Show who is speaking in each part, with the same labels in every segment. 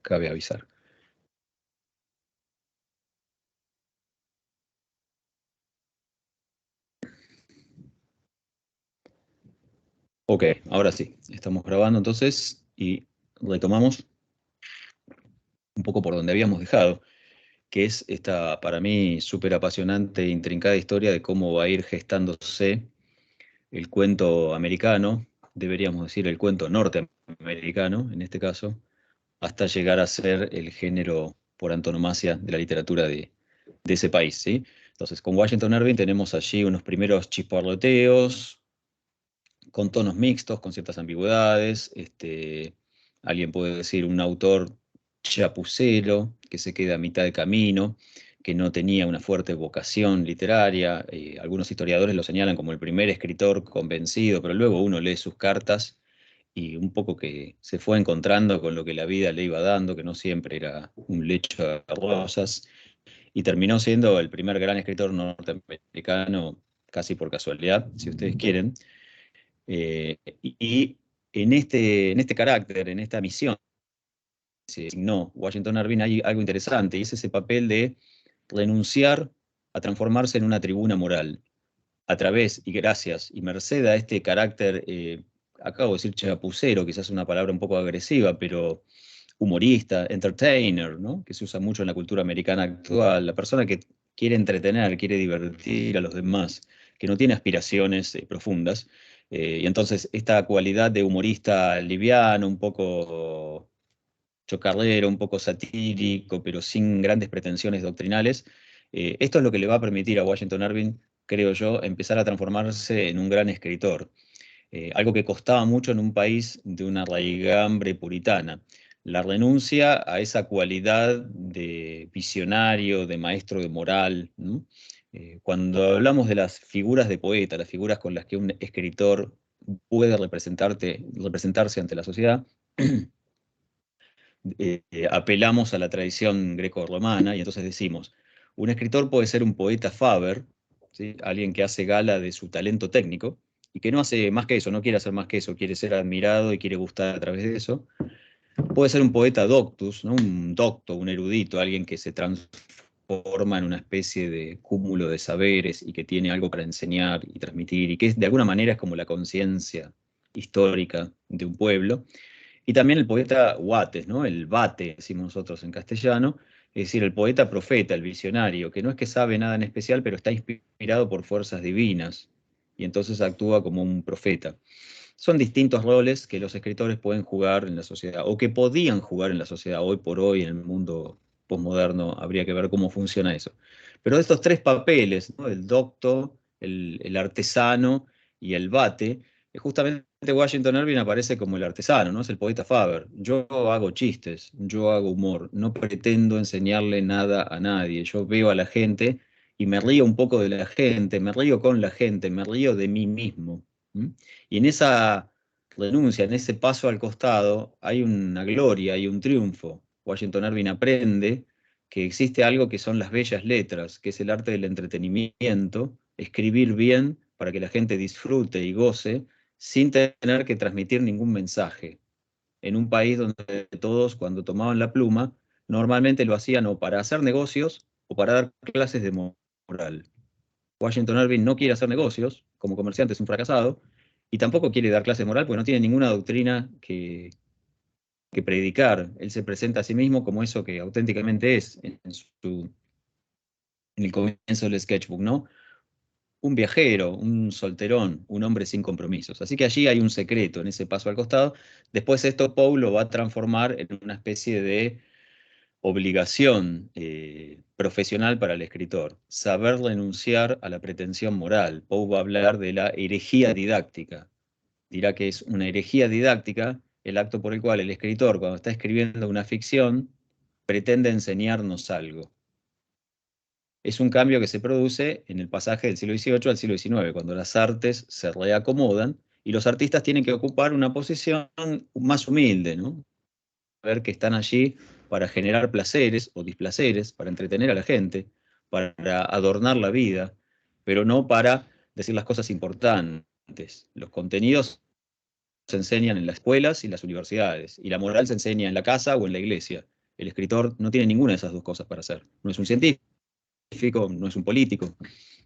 Speaker 1: cabe avisar. Ok, ahora sí, estamos grabando entonces y retomamos un poco por donde habíamos dejado, que es esta, para mí, súper apasionante e intrincada historia de cómo va a ir gestándose el cuento americano, deberíamos decir el cuento norteamericano, en este caso, hasta llegar a ser el género por antonomasia de la literatura de ese país, ¿sí? Entonces, con Washington Irving tenemos allí unos primeros chisparloteos, con tonos mixtos, con ciertas ambigüedades. Alguien puede decir un autor chapucero, que se queda a mitad de camino, que no tenía una fuerte vocación literaria. Algunos historiadores lo señalan como el primer escritor convencido, pero luego uno lee sus cartas y un poco que se fue encontrando con lo que la vida le iba dando, que no siempre era un lecho de rosas, y terminó siendo el primer gran escritor norteamericano, casi por casualidad, si ustedes quieren. Y en este carácter, en esta misión, se asignó Washington Irving, hay algo interesante, y es ese papel de renunciar a transformarse en una tribuna moral, a través y gracias y merced a este carácter, acabo de decir chapucero, quizás una palabra un poco agresiva, pero humorista, entertainer, ¿no? Que se usa mucho en la cultura americana actual, la persona que quiere entretener, quiere divertir a los demás, que no tiene aspiraciones profundas. Y entonces esta cualidad de humorista liviano, un poco chocarrero, un poco satírico, pero sin grandes pretensiones doctrinales, esto es lo que le va a permitir a Washington Irving, creo yo, empezar a transformarse en un gran escritor. Algo que costaba mucho en un país de una raigambre puritana. La renuncia a esa cualidad de visionario, de maestro de moral, ¿no? Cuando hablamos de las figuras de poeta, las figuras con las que un escritor puede representarse ante la sociedad, apelamos a la tradición greco-romana y entonces decimos, un escritor puede ser un poeta faber, ¿sí? Alguien que hace gala de su talento técnico y que no hace más que eso, no quiere hacer más que eso, quiere ser admirado y quiere gustar a través de eso. Puede ser un poeta doctus, ¿no? Un docto, un erudito, alguien que se transforma en una especie de cúmulo de saberes y que tiene algo para enseñar y transmitir y que de alguna manera es como la conciencia histórica de un pueblo. Y también el poeta Wates, ¿no? El vate, decimos nosotros en castellano, es decir, el poeta profeta, el visionario, que no es que sabe nada en especial, pero está inspirado por fuerzas divinas y entonces actúa como un profeta. Son distintos roles que los escritores pueden jugar en la sociedad o que podían jugar en la sociedad hoy por hoy en el mundo posmoderno. Habría que ver cómo funciona eso. Pero de estos tres papeles, ¿no? El docto, el artesano y el vate, justamente Washington Irving aparece como el artesano, ¿no? Es el poeta Faber. Yo hago chistes, yo hago humor, no pretendo enseñarle nada a nadie. Yo veo a la gente y me río un poco de la gente, me río con la gente, me río de mí mismo. ¿Mm? Y en esa renuncia, en ese paso al costado, hay una gloria, hay un triunfo. Washington Irving aprende que existe algo que son las bellas letras, que es el arte del entretenimiento, escribir bien para que la gente disfrute y goce sin tener que transmitir ningún mensaje. En un país donde todos, cuando tomaban la pluma, normalmente lo hacían o para hacer negocios o para dar clases de moral. Washington Irving no quiere hacer negocios, como comerciante es un fracasado, y tampoco quiere dar clases de moral porque no tiene ninguna doctrina que predicar. Él se presenta a sí mismo como eso que auténticamente es en el comienzo del sketchbook, ¿no? Un viajero, un solterón, un hombre sin compromisos. Así que allí hay un secreto en ese paso al costado. Después esto Poe lo va a transformar en una especie de obligación profesional para el escritor, saber renunciar a la pretensión moral. Poe va a hablar de la herejía didáctica. Dirá que es una herejía didáctica el acto por el cual el escritor, cuando está escribiendo una ficción, pretende enseñarnos algo. Es un cambio que se produce en el pasaje del siglo XVIII al siglo XIX, cuando las artes se reacomodan y los artistas tienen que ocupar una posición más humilde, ¿no? Ver que están allí para generar placeres o displaceres, para entretener a la gente, para adornar la vida, pero no para decir las cosas importantes. Los contenidos se enseñan en las escuelas y las universidades, y la moral se enseña en la casa o en la iglesia. El escritor no tiene ninguna de esas dos cosas para hacer. No es un científico, no es un político,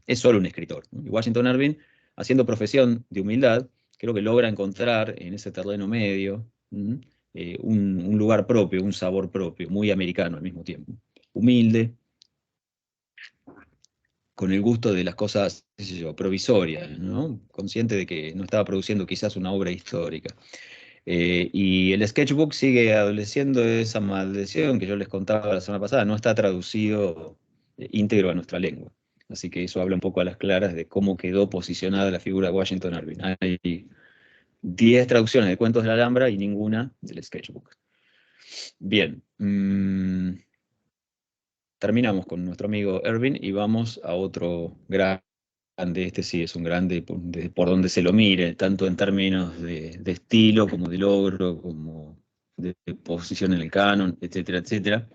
Speaker 1: es solo un escritor, ¿no? Y Washington Irving, haciendo profesión de humildad, creo que logra encontrar en ese terreno medio un lugar propio, un sabor propio, muy americano al mismo tiempo. Humilde, con el gusto de las cosas, qué sé yo, provisorias, ¿no? Consciente de que no estaba produciendo quizás una obra histórica. Y el sketchbook sigue adoleciendo de esa maldición que yo les contaba la semana pasada, no está traducido íntegro a nuestra lengua. Así que eso habla un poco a las claras de cómo quedó posicionada la figura de Washington Irving. Hay 10 traducciones de Cuentos de la Alhambra y ninguna del sketchbook. Bien, terminamos con nuestro amigo Irving y vamos a otro grande. Este sí es un grande por donde se lo mire, tanto en términos de estilo como de logro, como de posición en el canon, etcétera, etcétera.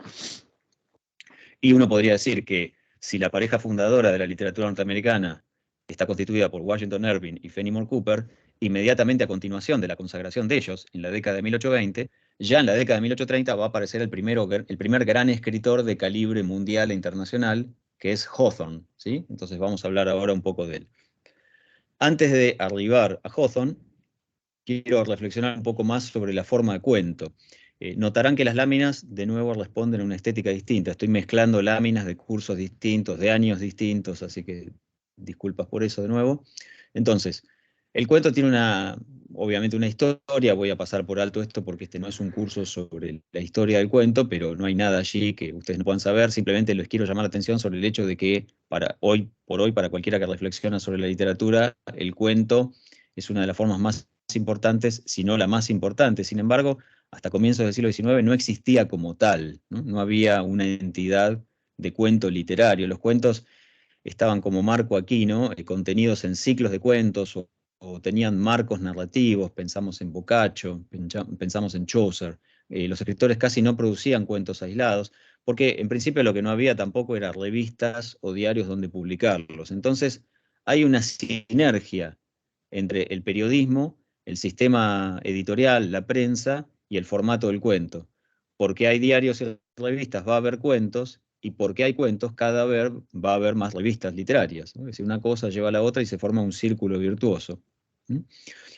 Speaker 1: Y uno podría decir que si la pareja fundadora de la literatura norteamericana está constituida por Washington Irving y Fenimore Cooper, inmediatamente a continuación de la consagración de ellos, en la década de 1820, ya en la década de 1830 va a aparecer el primer gran escritor de calibre mundial e internacional, que es Hawthorne, ¿sí? Entonces vamos a hablar ahora un poco de él. Antes de arribar a Hawthorne, quiero reflexionar un poco más sobre la forma de cuento. Notarán que las láminas, de nuevo, responden a una estética distinta. Estoy mezclando láminas de cursos distintos, de años distintos, así que disculpas por eso de nuevo. Entonces, el cuento tiene obviamente una historia. Voy a pasar por alto esto porque este no es un curso sobre la historia del cuento, pero no hay nada allí que ustedes no puedan saber. Simplemente les quiero llamar la atención sobre el hecho de que para cualquiera que reflexiona sobre la literatura, el cuento es una de las formas más importantes, si no la más importante. Sin embargo, hasta comienzos del siglo XIX no existía como tal, ¿no? No había una entidad de cuento literario. Los cuentos estaban como marco aquí, ¿no? Contenidos en ciclos de cuentos o tenían marcos narrativos. Pensamos en Boccaccio, pensamos en Chaucer. Los escritores casi no producían cuentos aislados, porque en principio lo que no había tampoco eran revistas o diarios donde publicarlos. Entonces, hay una sinergia entre el periodismo, el sistema editorial, la prensa y el formato del cuento. Porque hay diarios y revistas, va a haber cuentos, y porque hay cuentos, cada vez va a haber más revistas literarias, ¿no? Es decir, una cosa lleva a la otra y se forma un círculo virtuoso.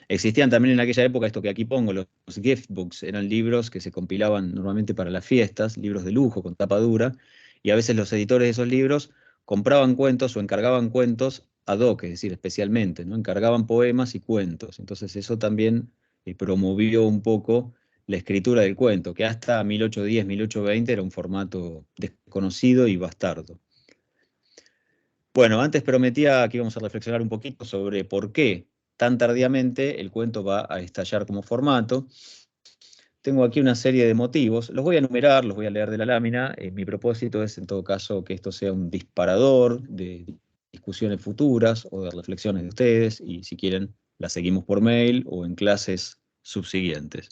Speaker 1: Existían también en aquella época, esto que aquí pongo, los gift books, eran libros que se compilaban normalmente para las fiestas, libros de lujo con tapa dura, y a veces los editores de esos libros compraban cuentos o encargaban cuentos ad hoc, es decir, especialmente, ¿no? Encargaban poemas y cuentos. Entonces eso también promovió un poco la escritura del cuento, que hasta 1810, 1820 era un formato desconocido y bastardo. Bueno, antes prometía que íbamos a reflexionar un poquito sobre por qué tan tardíamente el cuento va a estallar como formato. Tengo aquí una serie de motivos, los voy a enumerar, los voy a leer de la lámina. Mi propósito es, en todo caso, que esto sea un disparador de discusiones futuras o de reflexiones de ustedes, y si quieren, las seguimos por mail o en clases subsiguientes.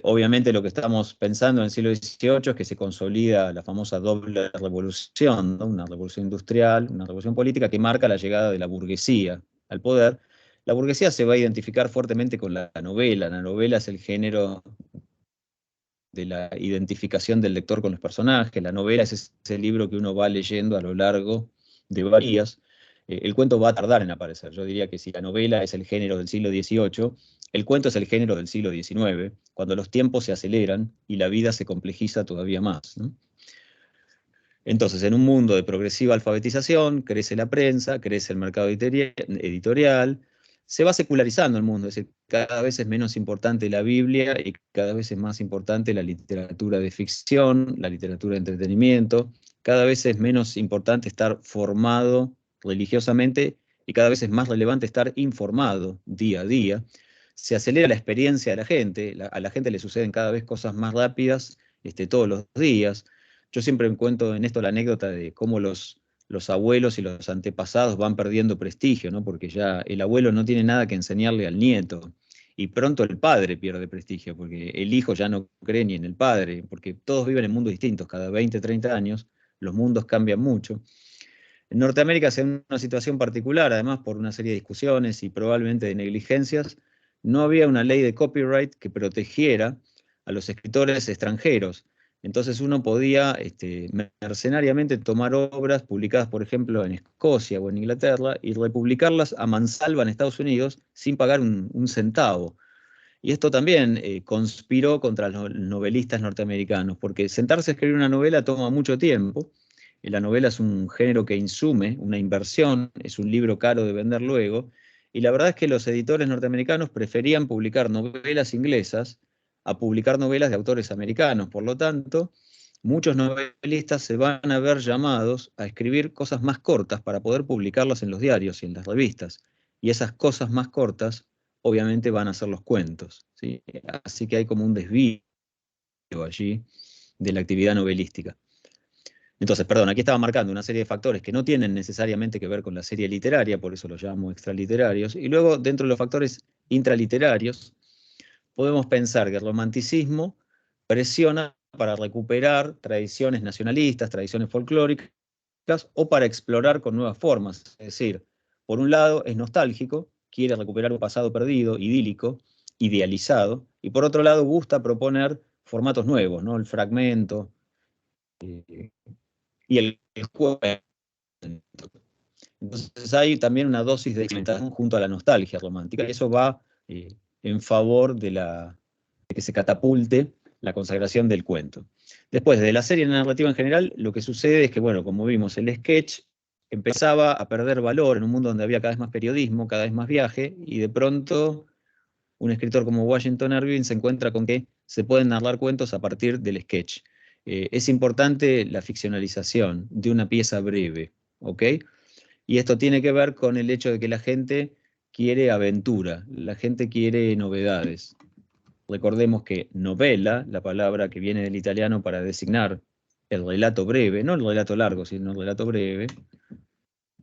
Speaker 1: Obviamente lo que estamos pensando en el siglo XVIII es que se consolida la famosa doble revolución, ¿no? Una revolución industrial, una revolución política que marca la llegada de la burguesía al poder. La burguesía se va a identificar fuertemente con la novela. La novela es el género de la identificación del lector con los personajes. La novela es ese libro que uno va leyendo a lo largo de varios días. El cuento va a tardar en aparecer. Yo diría que si la novela es el género del siglo XVIII, el cuento es el género del siglo XIX, cuando los tiempos se aceleran y la vida se complejiza todavía más, ¿no? Entonces, en un mundo de progresiva alfabetización, crece la prensa, crece el mercado editorial, se va secularizando el mundo, es decir, cada vez es menos importante la Biblia y cada vez es más importante la literatura de ficción, la literatura de entretenimiento, cada vez es menos importante estar formado religiosamente y cada vez es más relevante estar informado día a día. Se acelera la experiencia de la gente, a la gente le suceden cada vez cosas más rápidas todos los días. Yo siempre cuento en esto la anécdota de cómo los abuelos y los antepasados van perdiendo prestigio, ¿no? Porque ya el abuelo no tiene nada que enseñarle al nieto. Y pronto el padre pierde prestigio, porque el hijo ya no cree ni en el padre, porque todos viven en mundos distintos. Cada 20, 30 años los mundos cambian mucho. En Norteamérica se da una situación particular, además por una serie de discusiones y probablemente de negligencias. No había una ley de copyright que protegiera a los escritores extranjeros. Entonces uno podía mercenariamente tomar obras publicadas, por ejemplo, en Escocia o en Inglaterra y republicarlas a mansalva en Estados Unidos sin pagar un centavo. Y esto también conspiró contra los novelistas norteamericanos, porque sentarse a escribir una novela toma mucho tiempo. La novela es un género que insume, una inversión, es un libro caro de vender luego. Y la verdad es que los editores norteamericanos preferían publicar novelas inglesas a publicar novelas de autores americanos. Por lo tanto, muchos novelistas se van a ver llamados a escribir cosas más cortas para poder publicarlas en los diarios y en las revistas. Y esas cosas más cortas obviamente van a ser los cuentos, ¿sí? Así que hay como un desvío allí de la actividad novelística. Entonces, perdón, aquí estaba marcando una serie de factores que no tienen necesariamente que ver con la serie literaria, por eso los llamo extraliterarios, y luego dentro de los factores intraliterarios podemos pensar que el romanticismo presiona para recuperar tradiciones nacionalistas, tradiciones folclóricas, o para explorar con nuevas formas. Es decir, por un lado es nostálgico, quiere recuperar un pasado perdido, idílico, idealizado, y por otro lado gusta proponer formatos nuevos, ¿no? El fragmento y el juego. Entonces hay también una dosis de experimentación junto a la nostalgia romántica, y eso va en favor de que se catapulte la consagración del cuento. Después, de la serie narrativa en general, lo que sucede es que, bueno, como vimos, el sketch empezaba a perder valor en un mundo donde había cada vez más periodismo, cada vez más viaje, y de pronto un escritor como Washington Irving se encuentra con que se pueden narrar cuentos a partir del sketch. Es importante la ficcionalización de una pieza breve, ¿ok? Y esto tiene que ver con el hecho de que la gente quiere aventura, la gente quiere novedades. Recordemos que novela, la palabra que viene del italiano para designar el relato breve, no el relato largo, sino el relato breve,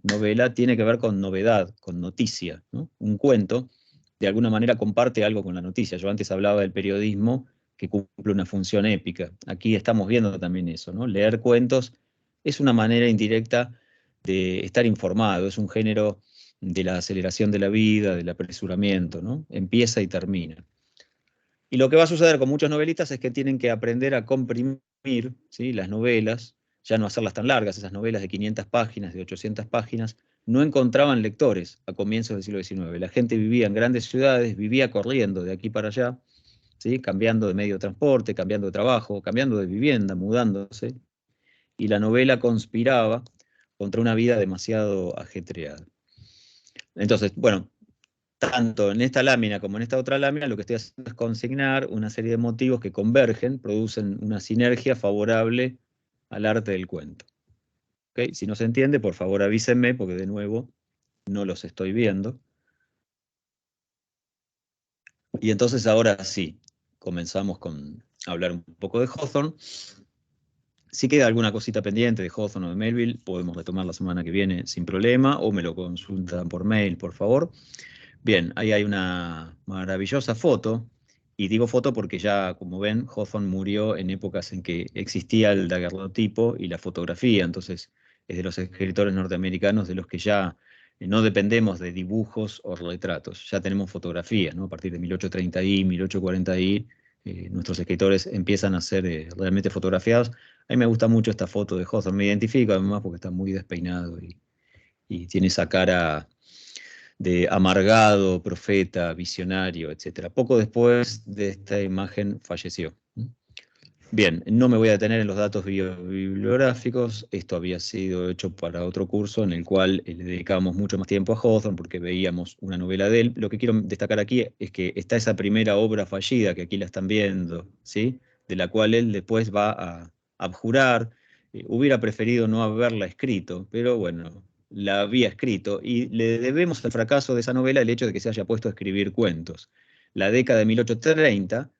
Speaker 1: novela tiene que ver con novedad, con noticia, ¿no? Un cuento, de alguna manera, comparte algo con la noticia. Yo antes hablaba del periodismo que cumple una función épica. Aquí estamos viendo también eso, ¿no? Leer cuentos es una manera indirecta de estar informado, es un género de la aceleración de la vida, del apresuramiento, ¿no? Empieza y termina. Y lo que va a suceder con muchos novelistas es que tienen que aprender a comprimir, ¿sí?, las novelas, ya no hacerlas tan largas, esas novelas de 500 páginas, de 800 páginas, no encontraban lectores a comienzos del siglo XIX. La gente vivía en grandes ciudades, vivía corriendo de aquí para allá, ¿sí?, cambiando de medio de transporte, cambiando de trabajo, cambiando de vivienda, mudándose, y la novela conspiraba contra una vida demasiado ajetreada. Entonces, bueno, tanto en esta lámina como en esta otra lámina, lo que estoy haciendo es consignar una serie de motivos que convergen, producen una sinergia favorable al arte del cuento. ¿Okay? Si no se entiende, por favor avísenme, porque de nuevo no los estoy viendo. Y entonces ahora sí, comenzamos con hablar un poco de Hawthorne. Si queda alguna cosita pendiente de Hawthorne o de Melville, podemos retomar la semana que viene sin problema, o me lo consultan por mail, por favor. Bien, ahí hay una maravillosa foto, y digo foto porque ya, como ven, Hawthorne murió en épocas en que existía el daguerrotipo y la fotografía, entonces es de los escritores norteamericanos de los que ya no dependemos de dibujos o retratos, ya tenemos fotografía, ¿no? A partir de 1830 y 1840 nuestros escritores empiezan a ser realmente fotografiados. A mí me gusta mucho esta foto de Hawthorne, me identifico además porque está muy despeinado y tiene esa cara de amargado, profeta, visionario, etc. Poco después de esta imagen falleció. Bien, no me voy a detener en los datos bibliográficos, esto había sido hecho para otro curso en el cual le dedicábamos mucho más tiempo a Hawthorne porque veíamos una novela de él. Lo que quiero destacar aquí es que está esa primera obra fallida que aquí la están viendo, ¿sí?, de la cual él después va a abjurar. Hubiera preferido no haberla escrito, pero bueno, la había escrito, y le debemos al fracaso de esa novela el hecho de que se haya puesto a escribir cuentos. La década de 1830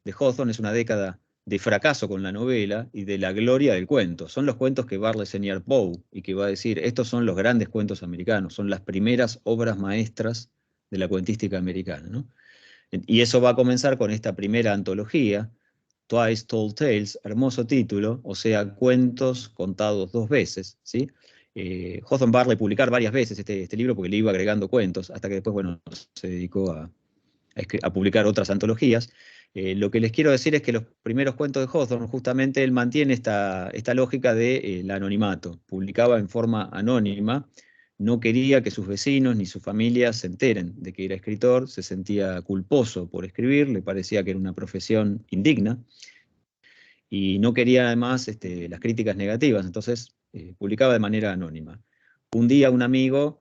Speaker 1: de Hawthorne es una década de fracaso con la novela y de la gloria del cuento. Son los cuentos que va a reseñar Poe y que va a decir, estos son los grandes cuentos americanos, son las primeras obras maestras de la cuentística americana, ¿no? Y eso va a comenzar con esta primera antología, Twice Told Tales, hermoso título, o sea, cuentos contados dos veces, ¿sí? Hawthorne va a republicar varias veces este libro porque le iba agregando cuentos, hasta que después, bueno, se dedicó a publicar otras antologías. Lo que les quiero decir es que los primeros cuentos de Hawthorne, justamente él mantiene esta lógica del anonimato. Publicaba en forma anónima, no quería que sus vecinos ni su familia se enteren de que era escritor, se sentía culposo por escribir, le parecía que era una profesión indigna, y no quería además las críticas negativas, entonces publicaba de manera anónima. Un día un amigo,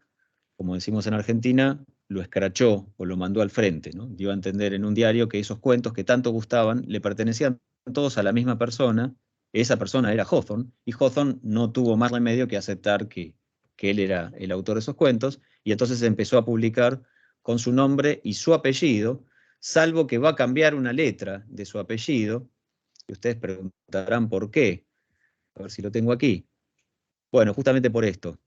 Speaker 1: como decimos en Argentina, lo escrachó o lo mandó al frente, ¿no? Dio a entender en un diario que esos cuentos que tanto gustaban le pertenecían todos a la misma persona, esa persona era Hawthorne, y Hawthorne no tuvo más remedio que aceptar que él era el autor de esos cuentos, y entonces empezó a publicar con su nombre y su apellido, salvo que va a cambiar una letra de su apellido, y ustedes preguntarán por qué, a ver si lo tengo aquí. Bueno, justamente por esto,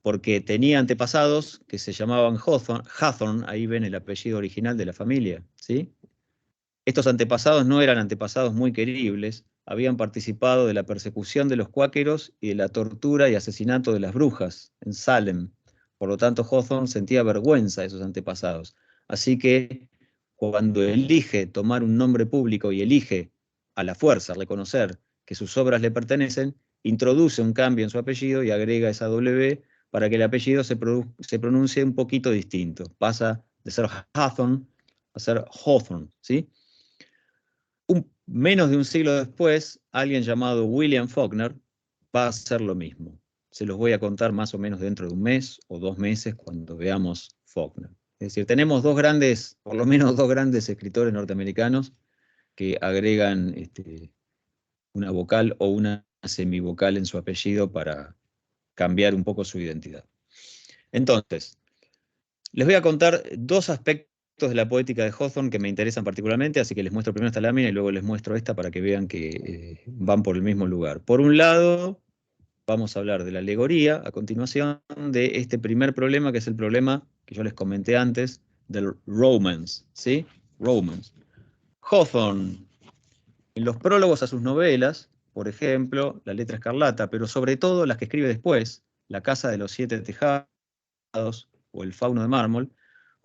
Speaker 1: porque tenía antepasados que se llamaban Hawthorne, ahí ven el apellido original de la familia, ¿sí? Estos antepasados no eran antepasados muy queribles, habían participado de la persecución de los cuáqueros y de la tortura y asesinato de las brujas en Salem. Por lo tanto, Hawthorne sentía vergüenza de esos antepasados. Así que cuando elige tomar un nombre público y elige a la fuerza reconocer que sus obras le pertenecen, introduce un cambio en su apellido y agrega esa W para que el apellido se pronuncie un poquito distinto. Pasa de ser Hawthorne a ser Hawthorne, ¿sí? Menos de un siglo después, alguien llamado William Faulkner va a hacer lo mismo. Se los voy a contar más o menos dentro de un mes o 2 meses cuando veamos Faulkner. Es decir, tenemos por lo menos dos grandes escritores norteamericanos que agregan una vocal o una semivocal en su apellido para cambiar un poco su identidad. Entonces, les voy a contar dos aspectos de la poética de Hawthorne que me interesan particularmente, así que les muestro primero esta lámina y luego les muestro esta para que vean que van por el mismo lugar. Por un lado, vamos a hablar de la alegoría, a continuación de este primer problema, que es el problema que yo les comenté antes, del romance, ¿sí? Romance. Hawthorne, en los prólogos a sus novelas, por ejemplo, La letra escarlata, pero sobre todo las que escribe después, La casa de los 7 tejados o El fauno de mármol,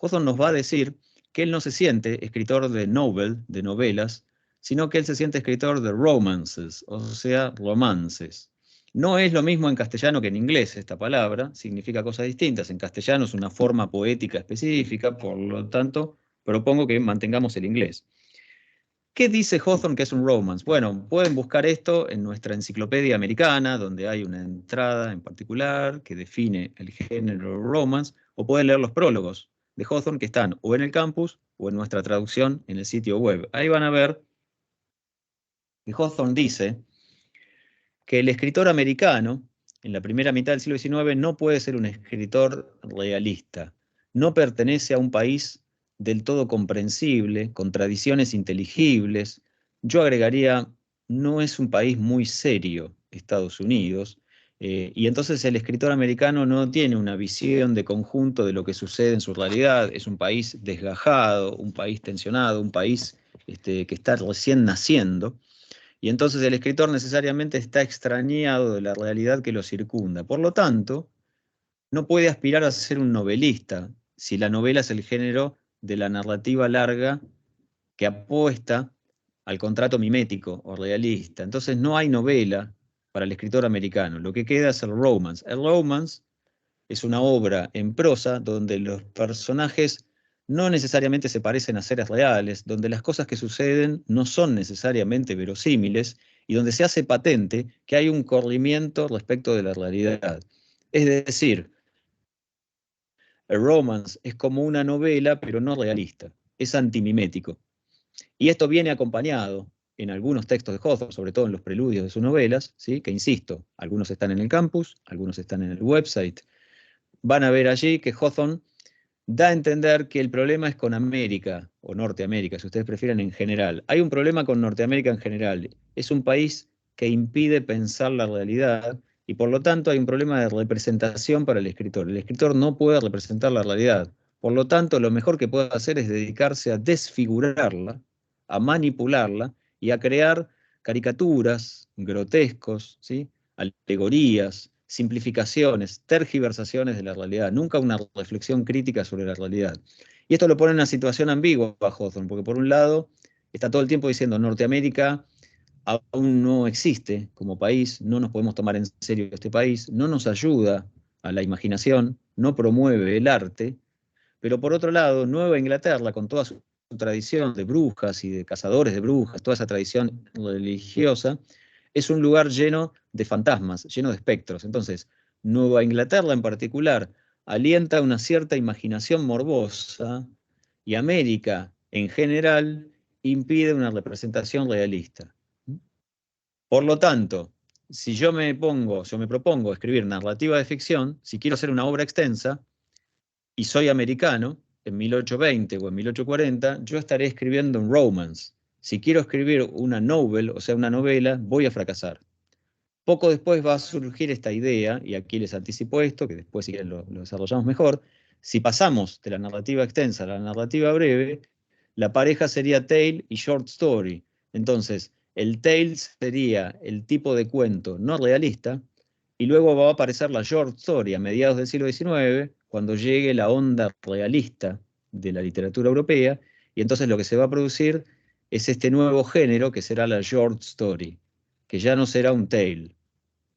Speaker 1: Hawthorne nos va a decir que él no se siente escritor de novelas, sino que él se siente escritor de romances, o sea, romances. No es lo mismo en castellano que en inglés esta palabra, significa cosas distintas. En castellano es una forma poética específica, por lo tanto, propongo que mantengamos el inglés. ¿Qué dice Hawthorne que es un romance? Bueno, pueden buscar esto en nuestra enciclopedia americana, donde hay una entrada en particular que define el género romance, o pueden leer los prólogos de Hawthorne que están o en el campus o en nuestra traducción en el sitio web. Ahí van a ver que Hawthorne dice que el escritor americano, en la primera mitad del siglo XIX, no puede ser un escritor realista. No pertenece a un país del todo comprensible, con tradiciones inteligibles. Yo agregaría, no es un país muy serio, Estados Unidos, y entonces el escritor americano no tiene una visión de conjunto de lo que sucede en su realidad. Es un país desgajado, un país tensionado, un país que está recién naciendo. Y entonces el escritor necesariamente está extrañado de la realidad que lo circunda. Por lo tanto, no puede aspirar a ser un novelista si la novela es el género de la narrativa larga que apuesta al contrato mimético o realista. Entonces no hay novela para el escritor americano. Lo que queda es el romance. El romance es una obra en prosa donde los personajes no necesariamente se parecen a seres reales, donde las cosas que suceden no son necesariamente verosímiles y donde se hace patente que hay un corrimiento respecto de la realidad. Es decir, el romance es como una novela, pero no realista, es antimimético. Y esto viene acompañado en algunos textos de Hawthorne, sobre todo en los preludios de sus novelas, ¿sí? Que insisto, algunos están en el campus, algunos están en el website. Van a ver allí que Hawthorne da a entender que el problema es con América, o Norteamérica, si ustedes prefieren, en general. Hay un problema con Norteamérica en general. Es un país que impide pensar la realidad y por lo tanto hay un problema de representación para el escritor. El escritor no puede representar la realidad. Por lo tanto, lo mejor que puede hacer es dedicarse a desfigurarla, a manipularla y a crear caricaturas, grotescos, ¿sí? Alegorías, simplificaciones, tergiversaciones de la realidad, nunca una reflexión crítica sobre la realidad. Y esto lo pone en una situación ambigua a Hawthorne, porque por un lado está todo el tiempo diciendo Norteamérica aún no existe como país, no nos podemos tomar en serio este país, no nos ayuda a la imaginación, no promueve el arte, pero por otro lado, Nueva Inglaterra, con toda su tradición de brujas y de cazadores de brujas, toda esa tradición religiosa, es un lugar lleno de fantasmas, lleno de espectros. Entonces, Nueva Inglaterra en particular alienta una cierta imaginación morbosa y América en general impide una representación realista. Por lo tanto, si yo me propongo escribir narrativa de ficción, si quiero hacer una obra extensa y soy americano, en 1820 o en 1840, yo estaré escribiendo un romance. Si quiero escribir una novel, o sea, una novela, voy a fracasar. Poco después va a surgir esta idea, y aquí les anticipo esto, que después si quieren lo desarrollamos mejor. Si pasamos de la narrativa extensa a la narrativa breve, la pareja sería tale y short story. Entonces, el tale sería el tipo de cuento no realista, y luego va a aparecer la short story a mediados del siglo XIX, cuando llegue la onda realista de la literatura europea, y entonces lo que se va a producir es este nuevo género que será la short story, que ya no será un tale.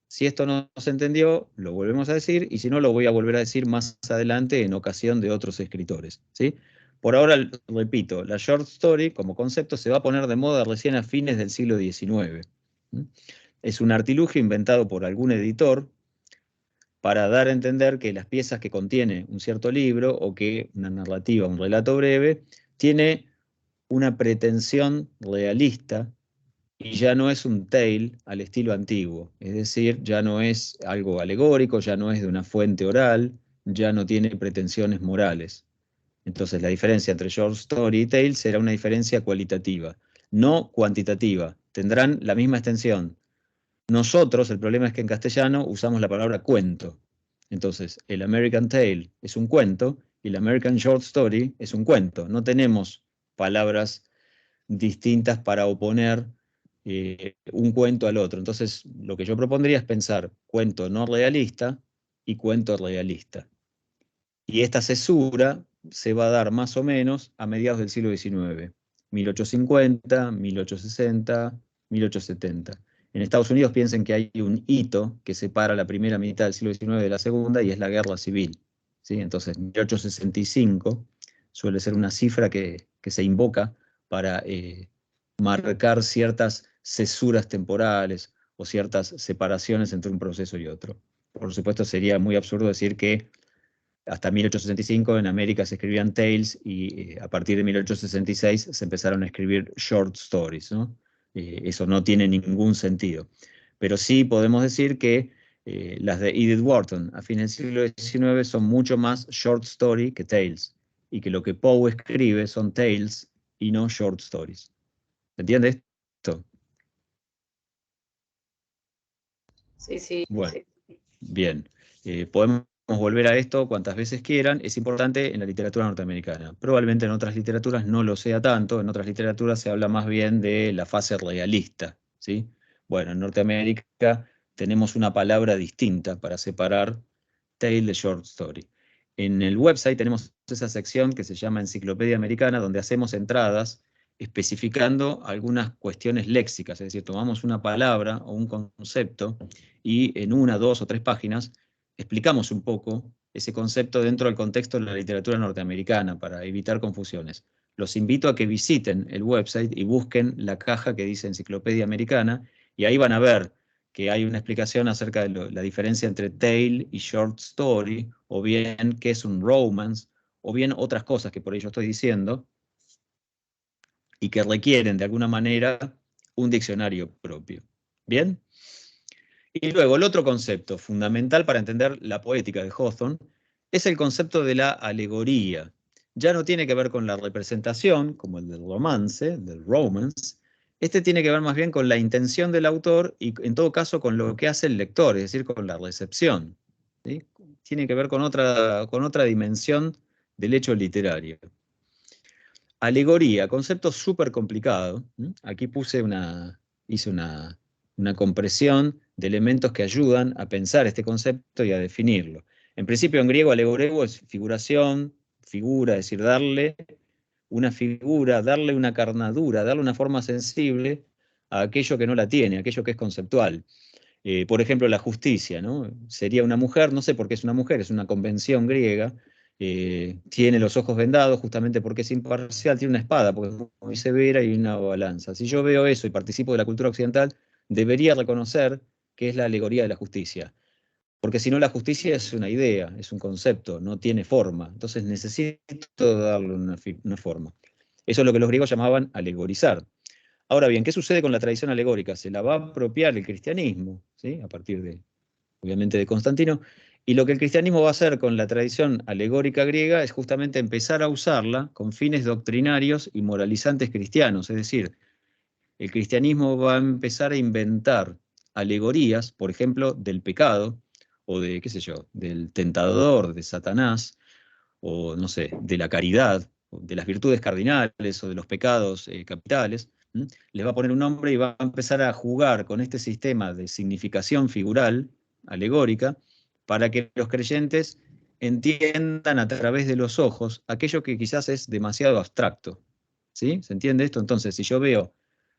Speaker 1: Si esto no se entendió, lo volvemos a decir, y si no, lo voy a volver a decir más adelante en ocasión de otros escritores, ¿sí? Por ahora, repito, la short story como concepto se va a poner de moda recién a fines del siglo XIX. Es un artilugio inventado por algún editor para dar a entender que las piezas que contiene un cierto libro o que una narrativa, un relato breve, tiene una pretensión realista y ya no es un tale al estilo antiguo, es decir, ya no es algo alegórico, ya no es de una fuente oral, ya no tiene pretensiones morales. Entonces la diferencia entre short story y tale será una diferencia cualitativa, no cuantitativa. Tendrán la misma extensión. Nosotros, el problema es que en castellano usamos la palabra cuento. Entonces, el American Tale es un cuento y el American Short Story es un cuento. No tenemos palabras distintas para oponer un cuento al otro. Entonces, lo que yo propondría es pensar cuento no realista y cuento realista. Y esta cesura se va a dar más o menos a mediados del siglo XIX, 1850, 1860, 1870. En Estados Unidos piensen que hay un hito que separa la primera mitad del siglo XIX de la segunda y es la guerra civil. ¿Sí? Entonces, 1865 suele ser una cifra que se invoca para marcar ciertas cesuras temporales o ciertas separaciones entre un proceso y otro. Por supuesto, sería muy absurdo decir que hasta 1865 en América se escribían tales y a partir de 1866 se empezaron a escribir short stories, ¿no? Eso no tiene ningún sentido. Pero sí podemos decir que las de Edith Wharton a fines del siglo XIX son mucho más short story que tales, y que lo que Poe escribe son tales y no short stories. ¿Entiendes esto?
Speaker 2: Sí, sí.
Speaker 1: Bueno, bien. Podemos volver a esto cuantas veces quieran. Es importante en la literatura norteamericana. Probablemente en otras literaturas no lo sea tanto. En otras literaturas se habla más bien de la fase realista, ¿sí? Bueno, en Norteamérica tenemos una palabra distinta para separar tale de short story. En el website tenemos esa sección que se llama Enciclopedia Americana, donde hacemos entradas especificando algunas cuestiones léxicas, es decir, tomamos una palabra o un concepto y en una, dos o tres páginas explicamos un poco ese concepto dentro del contexto de la literatura norteamericana para evitar confusiones. Los invito a que visiten el website y busquen la caja que dice Enciclopedia Americana y ahí van a ver que hay una explicación acerca de la diferencia entre tale y short story, o bien qué es un romance, o bien otras cosas que por ello estoy diciendo, y que requieren de alguna manera un diccionario propio. ¿Bien? Y luego el otro concepto fundamental para entender la poética de Hawthorne es el concepto de la alegoría. Ya no tiene que ver con la representación, como el del romance, del romance. Este tiene que ver más bien con la intención del autor y en todo caso con lo que hace el lector, es decir, con la recepción. ¿Sí? Tiene que ver con otra dimensión del hecho literario. Alegoría, concepto súper complicado. Aquí hice una compresión de elementos que ayudan a pensar este concepto y a definirlo. En principio, en griego, alegoreo es figuración, figura, es decir, darle una figura, darle una carnadura, darle una forma sensible a aquello que no la tiene, aquello que es conceptual. Por ejemplo, la justicia, ¿no? Sería una mujer, no sé por qué es una mujer, es una convención griega, tiene los ojos vendados justamente porque es imparcial, tiene una espada porque es muy severa y una balanza. Si yo veo eso y participo de la cultura occidental, debería reconocer que es la alegoría de la justicia. Porque si no, la justicia es una idea, es un concepto, no tiene forma. Entonces necesito darle una forma. Eso es lo que los griegos llamaban alegorizar. Ahora bien, ¿qué sucede con la tradición alegórica? Se la va a apropiar el cristianismo, ¿sí? A partir de, obviamente, de Constantino. Y lo que el cristianismo va a hacer con la tradición alegórica griega es justamente empezar a usarla con fines doctrinarios y moralizantes cristianos. Es decir, el cristianismo va a empezar a inventar alegorías, por ejemplo, del pecado, o de, qué sé yo, del tentador, de Satanás, o no sé, de la caridad, o de las virtudes cardinales, o de los pecados capitales. Les va a poner un nombre y va a empezar a jugar con este sistema de significación figural, alegórica, para que los creyentes entiendan a través de los ojos aquello que quizás es demasiado abstracto. ¿Sí? ¿Se entiende esto? Entonces, si yo veo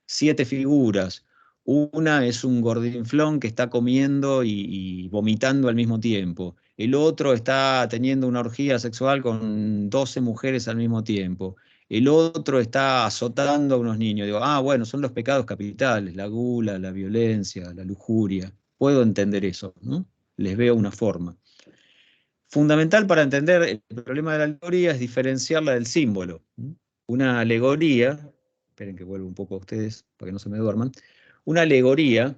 Speaker 1: 7 figuras, una es un gordinflón que está comiendo y vomitando al mismo tiempo. El otro está teniendo una orgía sexual con 12 mujeres al mismo tiempo. El otro está azotando a unos niños. Digo, bueno, son los pecados capitales, la gula, la violencia, la lujuria. Puedo entender eso, ¿no? Les veo una forma. Fundamental para entender el problema de la alegoría es diferenciarla del símbolo. Una alegoría, esperen que vuelva un poco a ustedes para que no se me duerman, una alegoría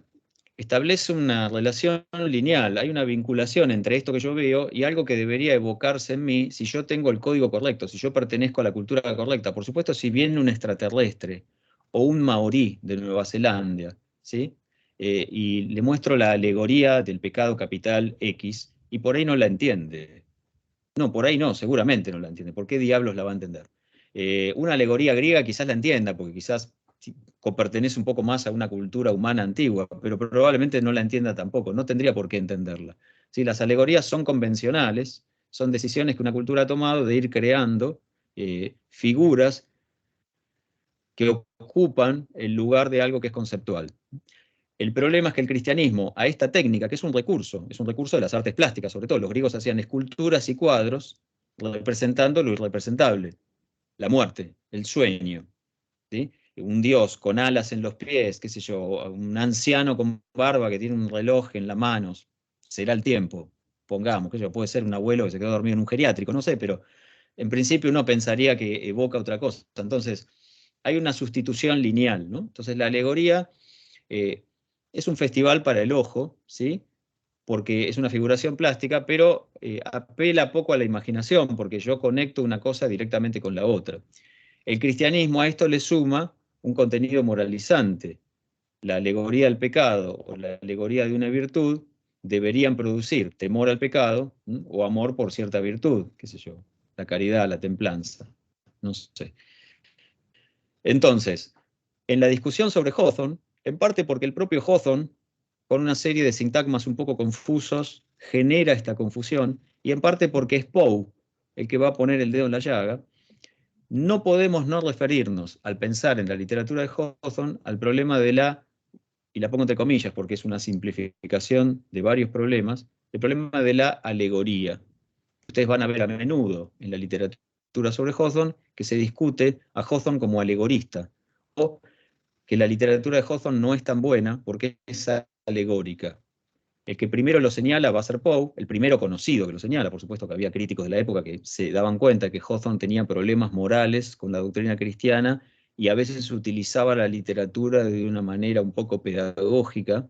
Speaker 1: establece una relación lineal, hay una vinculación entre esto que yo veo y algo que debería evocarse en mí si yo tengo el código correcto, si yo pertenezco a la cultura correcta. Por supuesto, si viene un extraterrestre o un maorí de Nueva Zelanda, ¿sí? Y le muestro la alegoría del pecado capital X, y por ahí no la entiende. No, por ahí no, seguramente no la entiende. ¿Por qué diablos la va a entender? Una alegoría griega quizás la entienda, porque quizás pertenece un poco más a una cultura humana antigua, pero probablemente no la entienda tampoco, no tendría por qué entenderla. ¿Sí? Las alegorías son convencionales, son decisiones que una cultura ha tomado de ir creando figuras que ocupan el lugar de algo que es conceptual. El problema es que el cristianismo, a esta técnica, que es un recurso de las artes plásticas, sobre todo los griegos hacían esculturas y cuadros representando lo irrepresentable, la muerte, el sueño, ¿sí? Un dios con alas en los pies, qué sé yo, un anciano con barba que tiene un reloj en las manos, será el tiempo, pongamos, qué sé yo, puede ser un abuelo que se quedó dormido en un geriátrico, no sé, pero en principio uno pensaría que evoca otra cosa. Entonces, hay una sustitución lineal, ¿no? Entonces, la alegoría eh, es un festival para el ojo, ¿sí? Porque es una figuración plástica, pero apela poco a la imaginación, porque yo conecto una cosa directamente con la otra. El cristianismo a esto le suma un contenido moralizante. La alegoría del pecado o la alegoría de una virtud deberían producir temor al pecado, o amor por cierta virtud, qué sé yo, la caridad, la templanza, no sé. Entonces, en la discusión sobre Hawthorne, en parte porque el propio Hawthorne, con una serie de sintagmas un poco confusos, genera esta confusión, y en parte porque es Poe el que va a poner el dedo en la llaga, no podemos no referirnos, al pensar en la literatura de Hawthorne, al problema de la, y la pongo entre comillas porque es una simplificación de varios problemas, el problema de la alegoría. Ustedes van a ver a menudo en la literatura sobre Hawthorne que se discute a Hawthorne como alegorista, o que la literatura de Hawthorne no es tan buena porque es alegórica. El que primero lo señala va a ser Poe, el primero conocido que lo señala. Por supuesto que había críticos de la época que se daban cuenta que Hawthorne tenía problemas morales con la doctrina cristiana y a veces utilizaba la literatura de una manera un poco pedagógica.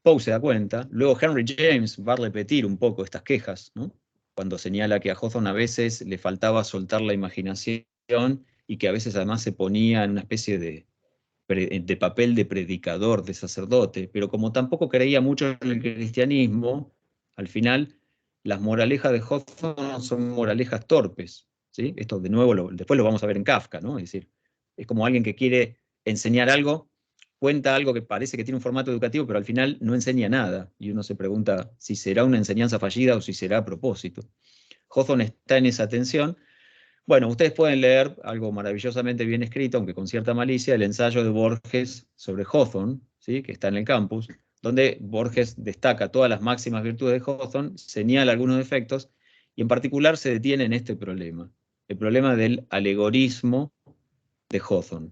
Speaker 1: Poe se da cuenta, luego Henry James va a repetir un poco estas quejas, ¿no? Cuando señala que a Hawthorne a veces le faltaba soltar la imaginación y que a veces además se ponía en una especie de papel de predicador, de sacerdote, pero como tampoco creía mucho en el cristianismo, al final las moralejas de Hawthorne son moralejas torpes, ¿sí? Esto de nuevo después lo vamos a ver en Kafka, ¿no? Es decir, es como alguien que quiere enseñar algo, cuenta algo que parece que tiene un formato educativo, pero al final no enseña nada, y uno se pregunta si será una enseñanza fallida o si será a propósito. Hawthorne está en esa tensión, Bueno, ustedes pueden leer algo maravillosamente bien escrito, aunque con cierta malicia, el ensayo de Borges sobre Hawthorne, ¿sí? Que está en el campus, donde Borges destaca todas las máximas virtudes de Hawthorne, señala algunos defectos, y en particular se detiene en este problema, el problema del alegorismo de Hawthorne.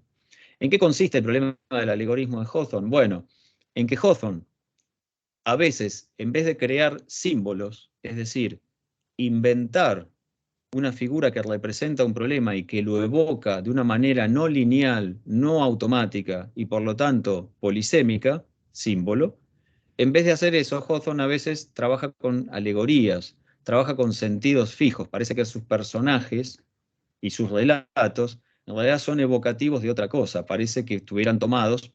Speaker 1: ¿En qué consiste el problema del alegorismo de Hawthorne? Bueno, en que Hawthorne, a veces, en vez de crear símbolos, es decir, inventar una figura que representa un problema y que lo evoca de una manera no lineal, no automática y por lo tanto polisémica, símbolo, en vez de hacer eso, Hawthorne a veces trabaja con alegorías, trabaja con sentidos fijos. Parece que sus personajes y sus relatos en realidad son evocativos de otra cosa. Parece que estuvieran tomados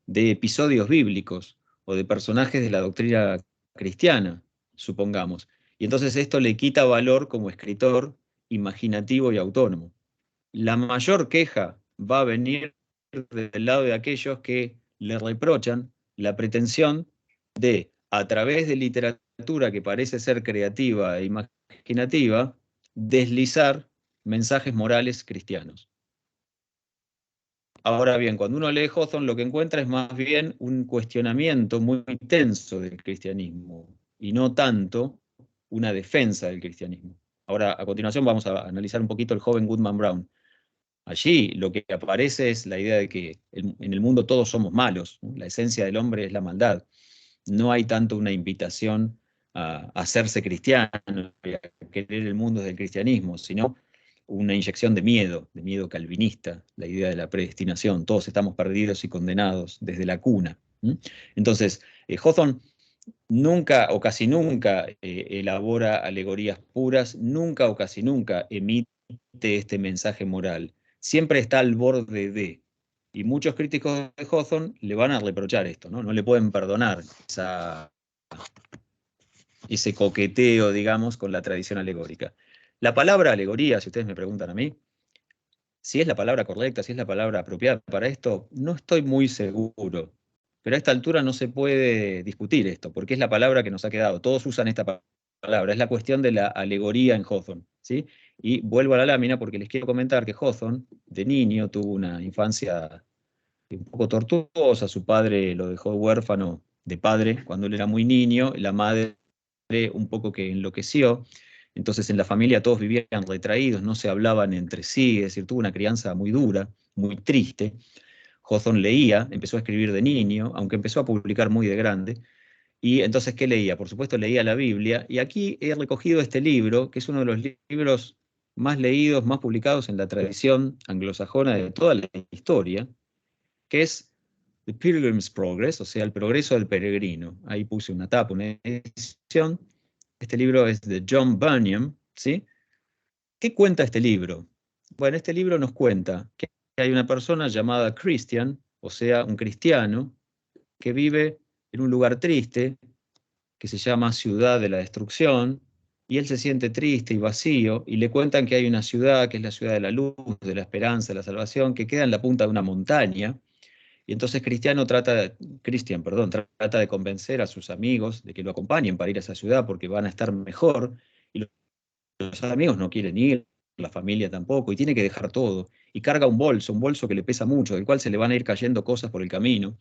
Speaker 1: de episodios bíblicos o de personajes de la doctrina cristiana, supongamos. Y entonces esto le quita valor como escritor imaginativo y autónomo. La mayor queja va a venir del lado de aquellos que le reprochan la pretensión de, a través de literatura que parece ser creativa e imaginativa, deslizar mensajes morales cristianos. Ahora bien, cuando uno lee Hawthorne, lo que encuentra es más bien un cuestionamiento muy tenso del cristianismo y no tanto una defensa del cristianismo. Ahora, a continuación vamos a analizar un poquito el joven Goodman Brown. Allí lo que aparece es la idea de que en el mundo todos somos malos, ¿no? La esencia del hombre es la maldad. No hay tanto una invitación a hacerse cristiano y a querer el mundo desde el cristianismo, sino una inyección de miedo calvinista, la idea de la predestinación. Todos estamos perdidos y condenados desde la cuna. Entonces, Hawthorne nunca o casi nunca elabora alegorías puras, nunca o casi nunca emite este mensaje moral. Siempre está al borde de. Y muchos críticos de Hawthorne le van a reprochar esto, ¿no? No le pueden perdonar ese coqueteo, digamos, con la tradición alegórica. La palabra alegoría, si ustedes me preguntan a mí, si es la palabra correcta, si es la palabra apropiada para esto, no estoy muy seguro. Pero a esta altura no se puede discutir esto, porque es la palabra que nos ha quedado. Todos usan esta palabra. Es la cuestión de la alegoría en Hawthorne, ¿sí? Y vuelvo a la lámina porque les quiero comentar que Hawthorne, de niño, tuvo una infancia un poco tortuosa. Su padre lo dejó huérfano de padre cuando él era muy niño. La madre un poco que enloqueció. Entonces en la familia todos vivían retraídos, no se hablaban entre sí, es decir, tuvo una crianza muy dura, muy triste. Hawthorne leía, empezó a escribir de niño, aunque empezó a publicar muy de grande. Y entonces, ¿qué leía? Por supuesto, leía la Biblia. Y aquí he recogido este libro, que es uno de los libros más leídos, más publicados en la tradición anglosajona de toda la historia, que es The Pilgrim's Progress, o sea, el progreso del peregrino. Ahí puse una tapa, una edición. Este libro es de John Bunyan, ¿sí? ¿Qué cuenta este libro? Bueno, este libro nos cuenta que hay una persona llamada Christian, o sea, un cristiano, que vive en un lugar triste, que se llama Ciudad de la Destrucción, y él se siente triste y vacío, y le cuentan que hay una ciudad, que es la ciudad de la luz, de la esperanza, de la salvación, que queda en la punta de una montaña, y entonces Christian, perdón, trata de convencer a sus amigos de que lo acompañen para ir a esa ciudad porque van a estar mejor, y los amigos no quieren ir, la familia tampoco, y tiene que dejar todo. Y carga un bolso que le pesa mucho, del cual se le van a ir cayendo cosas por el camino,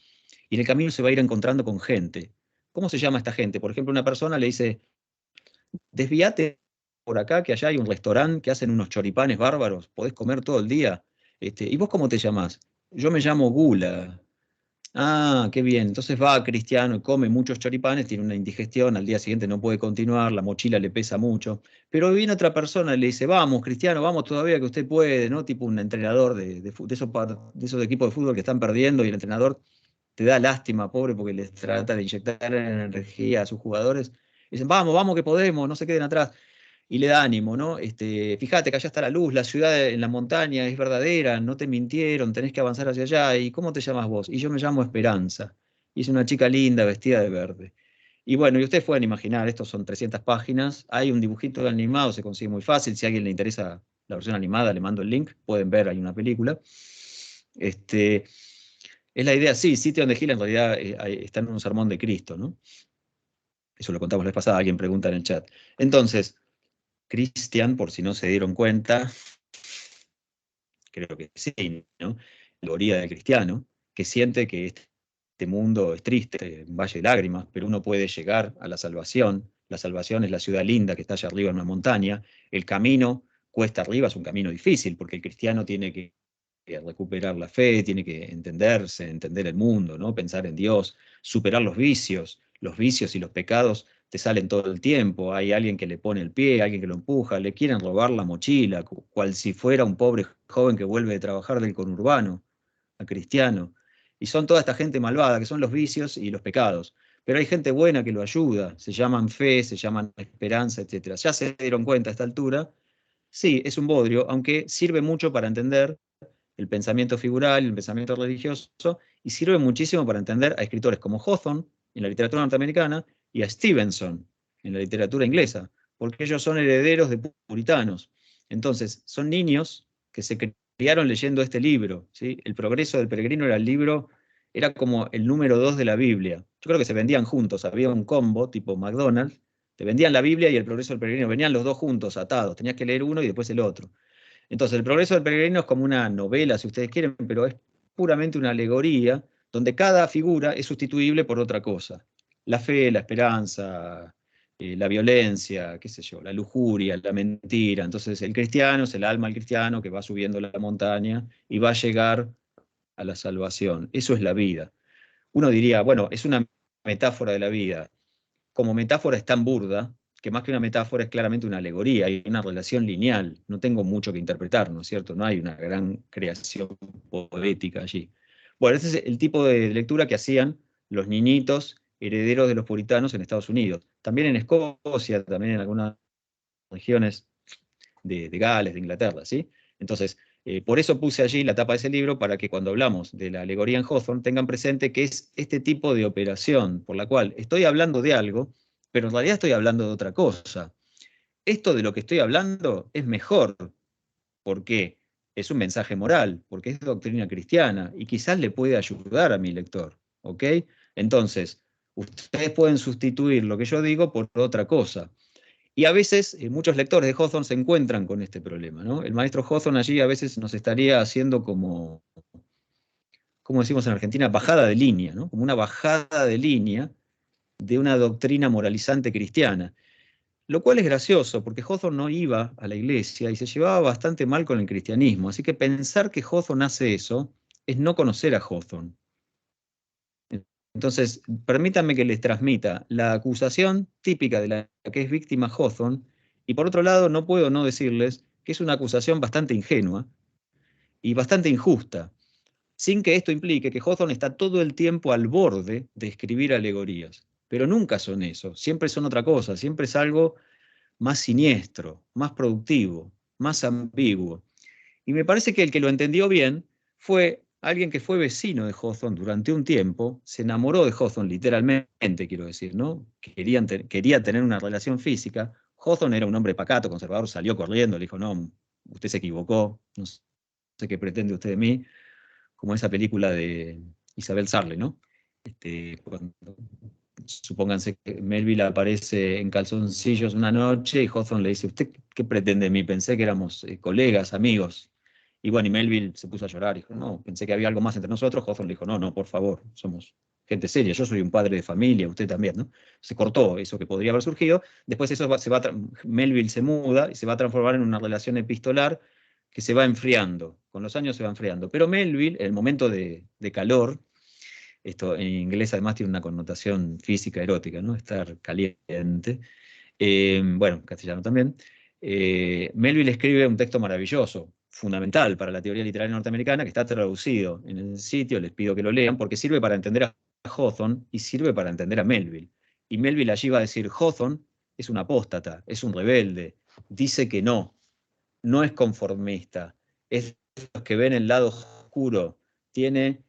Speaker 1: y en el camino se va a ir encontrando con gente. ¿Cómo se llama esta gente? Por ejemplo, una persona le dice, desvíate por acá, que allá hay un restaurante que hacen unos choripanes bárbaros, podés comer todo el día. ¿Y vos cómo te llamás? Yo me llamo Gula. Ah, qué bien. Entonces va Cristiano y come muchos choripanes, tiene una indigestión, al día siguiente no puede continuar, la mochila le pesa mucho. Pero viene otra persona y le dice, vamos, Cristiano, vamos todavía que usted puede, ¿no? Tipo un entrenador de esos equipos de fútbol que están perdiendo y el entrenador te da lástima, pobre, porque les trata de inyectar energía a sus jugadores. Y dicen, vamos, vamos que podemos, no se queden atrás y le da ánimo, ¿no? Fíjate que allá está la luz, la ciudad en la montaña es verdadera, no te mintieron, tenés que avanzar hacia allá. ¿Y cómo te llamas vos? Y yo me llamo Esperanza. Y es una chica linda vestida de verde. Y bueno, y ustedes pueden imaginar, estos son 300 páginas, hay un dibujito animado, se consigue muy fácil, si a alguien le interesa la versión animada, le mando el link, pueden ver, hay una película. Es la idea, sí, City on the Hill en realidad está en un sermón de Cristo, ¿no? Eso lo contamos la vez pasada, alguien pregunta en el chat. Entonces, Christian, por si no se dieron cuenta, creo que sí, ¿no? La alegoría del cristiano, que siente que este mundo es triste, un valle de lágrimas, pero uno puede llegar a la salvación. La salvación es la ciudad linda que está allá arriba en una montaña. El camino cuesta arriba, es un camino difícil, porque el cristiano tiene que recuperar la fe, tiene que entenderse, entender el mundo, ¿no? Pensar en Dios, superar los vicios y los pecados te salen todo el tiempo, hay alguien que le pone el pie, alguien que lo empuja, le quieren robar la mochila, cual si fuera un pobre joven que vuelve de trabajar del conurbano a cristiano. Y son toda esta gente malvada, que son los vicios y los pecados. Pero hay gente buena que lo ayuda, se llaman fe, se llaman esperanza, etc. Ya se dieron cuenta a esta altura. Sí, es un bodrio, aunque sirve mucho para entender el pensamiento figural, el pensamiento religioso, y sirve muchísimo para entender a escritores como Hawthorne en la literatura norteamericana y a Stevenson en la literatura inglesa, porque ellos son herederos de puritanos. Entonces, son niños que se criaron leyendo este libro, ¿sí? El Progreso del Peregrino era el libro, era como el número 2 de la Biblia. Yo creo que se vendían juntos, había un combo tipo McDonald's, te vendían la Biblia y el Progreso del Peregrino, venían los dos juntos, atados, tenías que leer uno y después el otro. Entonces, el progreso del peregrino es como una novela, si ustedes quieren, pero es puramente una alegoría donde cada figura es sustituible por otra cosa. La fe, la esperanza, la violencia, qué sé yo, la lujuria, la mentira. Entonces, el cristiano es el alma del cristiano que va subiendo la montaña y va a llegar a la salvación. Eso es la vida. Uno diría, bueno, es una metáfora de la vida. Como metáfora es tan burda que más que una metáfora es claramente una alegoría, hay una relación lineal, no tengo mucho que interpretar, ¿no es cierto? No hay una gran creación poética allí. Bueno, ese es el tipo de lectura que hacían los niñitos herederos de los puritanos en Estados Unidos. También en Escocia, también en algunas regiones de Gales, de Inglaterra, ¿sí? Entonces, por eso puse allí la tapa de ese libro, para que cuando hablamos de la alegoría en Hawthorne tengan presente que es este tipo de operación por la cual estoy hablando de algo, pero en realidad estoy hablando de otra cosa. Esto de lo que estoy hablando es mejor, porque es un mensaje moral, porque es doctrina cristiana, y quizás le puede ayudar a mi lector, ¿ok? Entonces, ustedes pueden sustituir lo que yo digo por otra cosa. Y a veces muchos lectores de Hawthorne se encuentran con este problema, ¿no? El maestro Hawthorne allí a veces nos estaría haciendo como decimos en Argentina, bajada de línea, ¿no? Como una bajada de línea de una doctrina moralizante cristiana. Lo cual es gracioso, porque Hawthorne no iba a la iglesia y se llevaba bastante mal con el cristianismo. Así que pensar que Hawthorne hace eso es no conocer a Hawthorne. Entonces, permítanme que les transmita la acusación típica de la que es víctima Hawthorne, y por otro lado, no puedo no decirles que es una acusación bastante ingenua y bastante injusta, sin que esto implique que Hawthorne está todo el tiempo al borde de escribir alegorías. Pero nunca son eso, siempre son otra cosa, siempre es algo más siniestro, más productivo, más ambiguo. Y me parece que el que lo entendió bien fue alguien que fue vecino de Hawthorne durante un tiempo, se enamoró de Hawthorne literalmente, quiero decir, ¿no? Quería tener una relación física. Hawthorne era un hombre pacato, conservador, salió corriendo, le dijo, no, usted se equivocó, no sé qué pretende usted de mí, como esa película de Isabel Sarle, ¿no? Cuando, supónganse que Melville aparece en calzoncillos una noche y Hawthorne le dice, ¿usted qué pretende de mí? Pensé que éramos colegas, amigos. Y bueno, y Melville se puso a llorar y dijo, no, pensé que había algo más entre nosotros. Hawthorne le dijo, no, no, por favor, somos gente seria, yo soy un padre de familia, usted también, ¿no? Se cortó eso que podría haber surgido. Después eso Melville se muda y se va a transformar en una relación epistolar que se va enfriando, con los años se va enfriando. Pero Melville, en el momento de calor, esto en inglés además tiene una connotación física erótica, ¿no? Estar caliente. Bueno, en castellano también. Melville escribe un texto maravilloso, fundamental para la teoría literaria norteamericana, que está traducido en el sitio, les pido que lo lean, porque sirve para entender a Hawthorne y sirve para entender a Melville. Y Melville allí va a decir, Hawthorne es un apóstata, es un rebelde, dice que no es conformista, es de los que ven el lado oscuro, tiene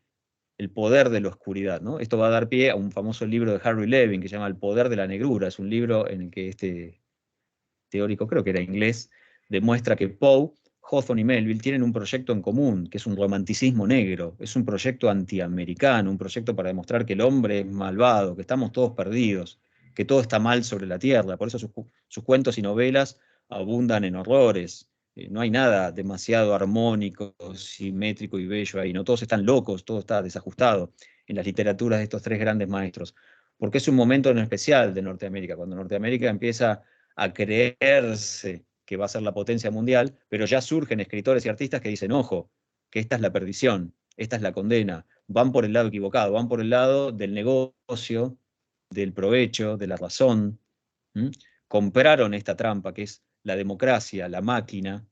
Speaker 1: el poder de la oscuridad, ¿no? Esto va a dar pie a un famoso libro de Harry Levin que se llama El poder de la negrura. Es un libro en el que este teórico, creo que era inglés, demuestra que Poe, Hawthorne y Melville tienen un proyecto en común, que es un romanticismo negro, es un proyecto antiamericano, un proyecto para demostrar que el hombre es malvado, que estamos todos perdidos, que todo está mal sobre la tierra. Por eso sus cuentos y novelas abundan en horrores, No hay nada demasiado armónico, simétrico y bello ahí, ¿no? Todos están locos, todo está desajustado en las literaturas de estos tres grandes maestros, porque es un momento en especial de Norteamérica, cuando Norteamérica empieza a creerse que va a ser la potencia mundial, pero ya surgen escritores y artistas que dicen, ojo, que esta es la perdición, esta es la condena, van por el lado equivocado, van por el lado del negocio, del provecho, de la razón. ¿Mm? Compraron esta trampa que es la democracia, la máquina,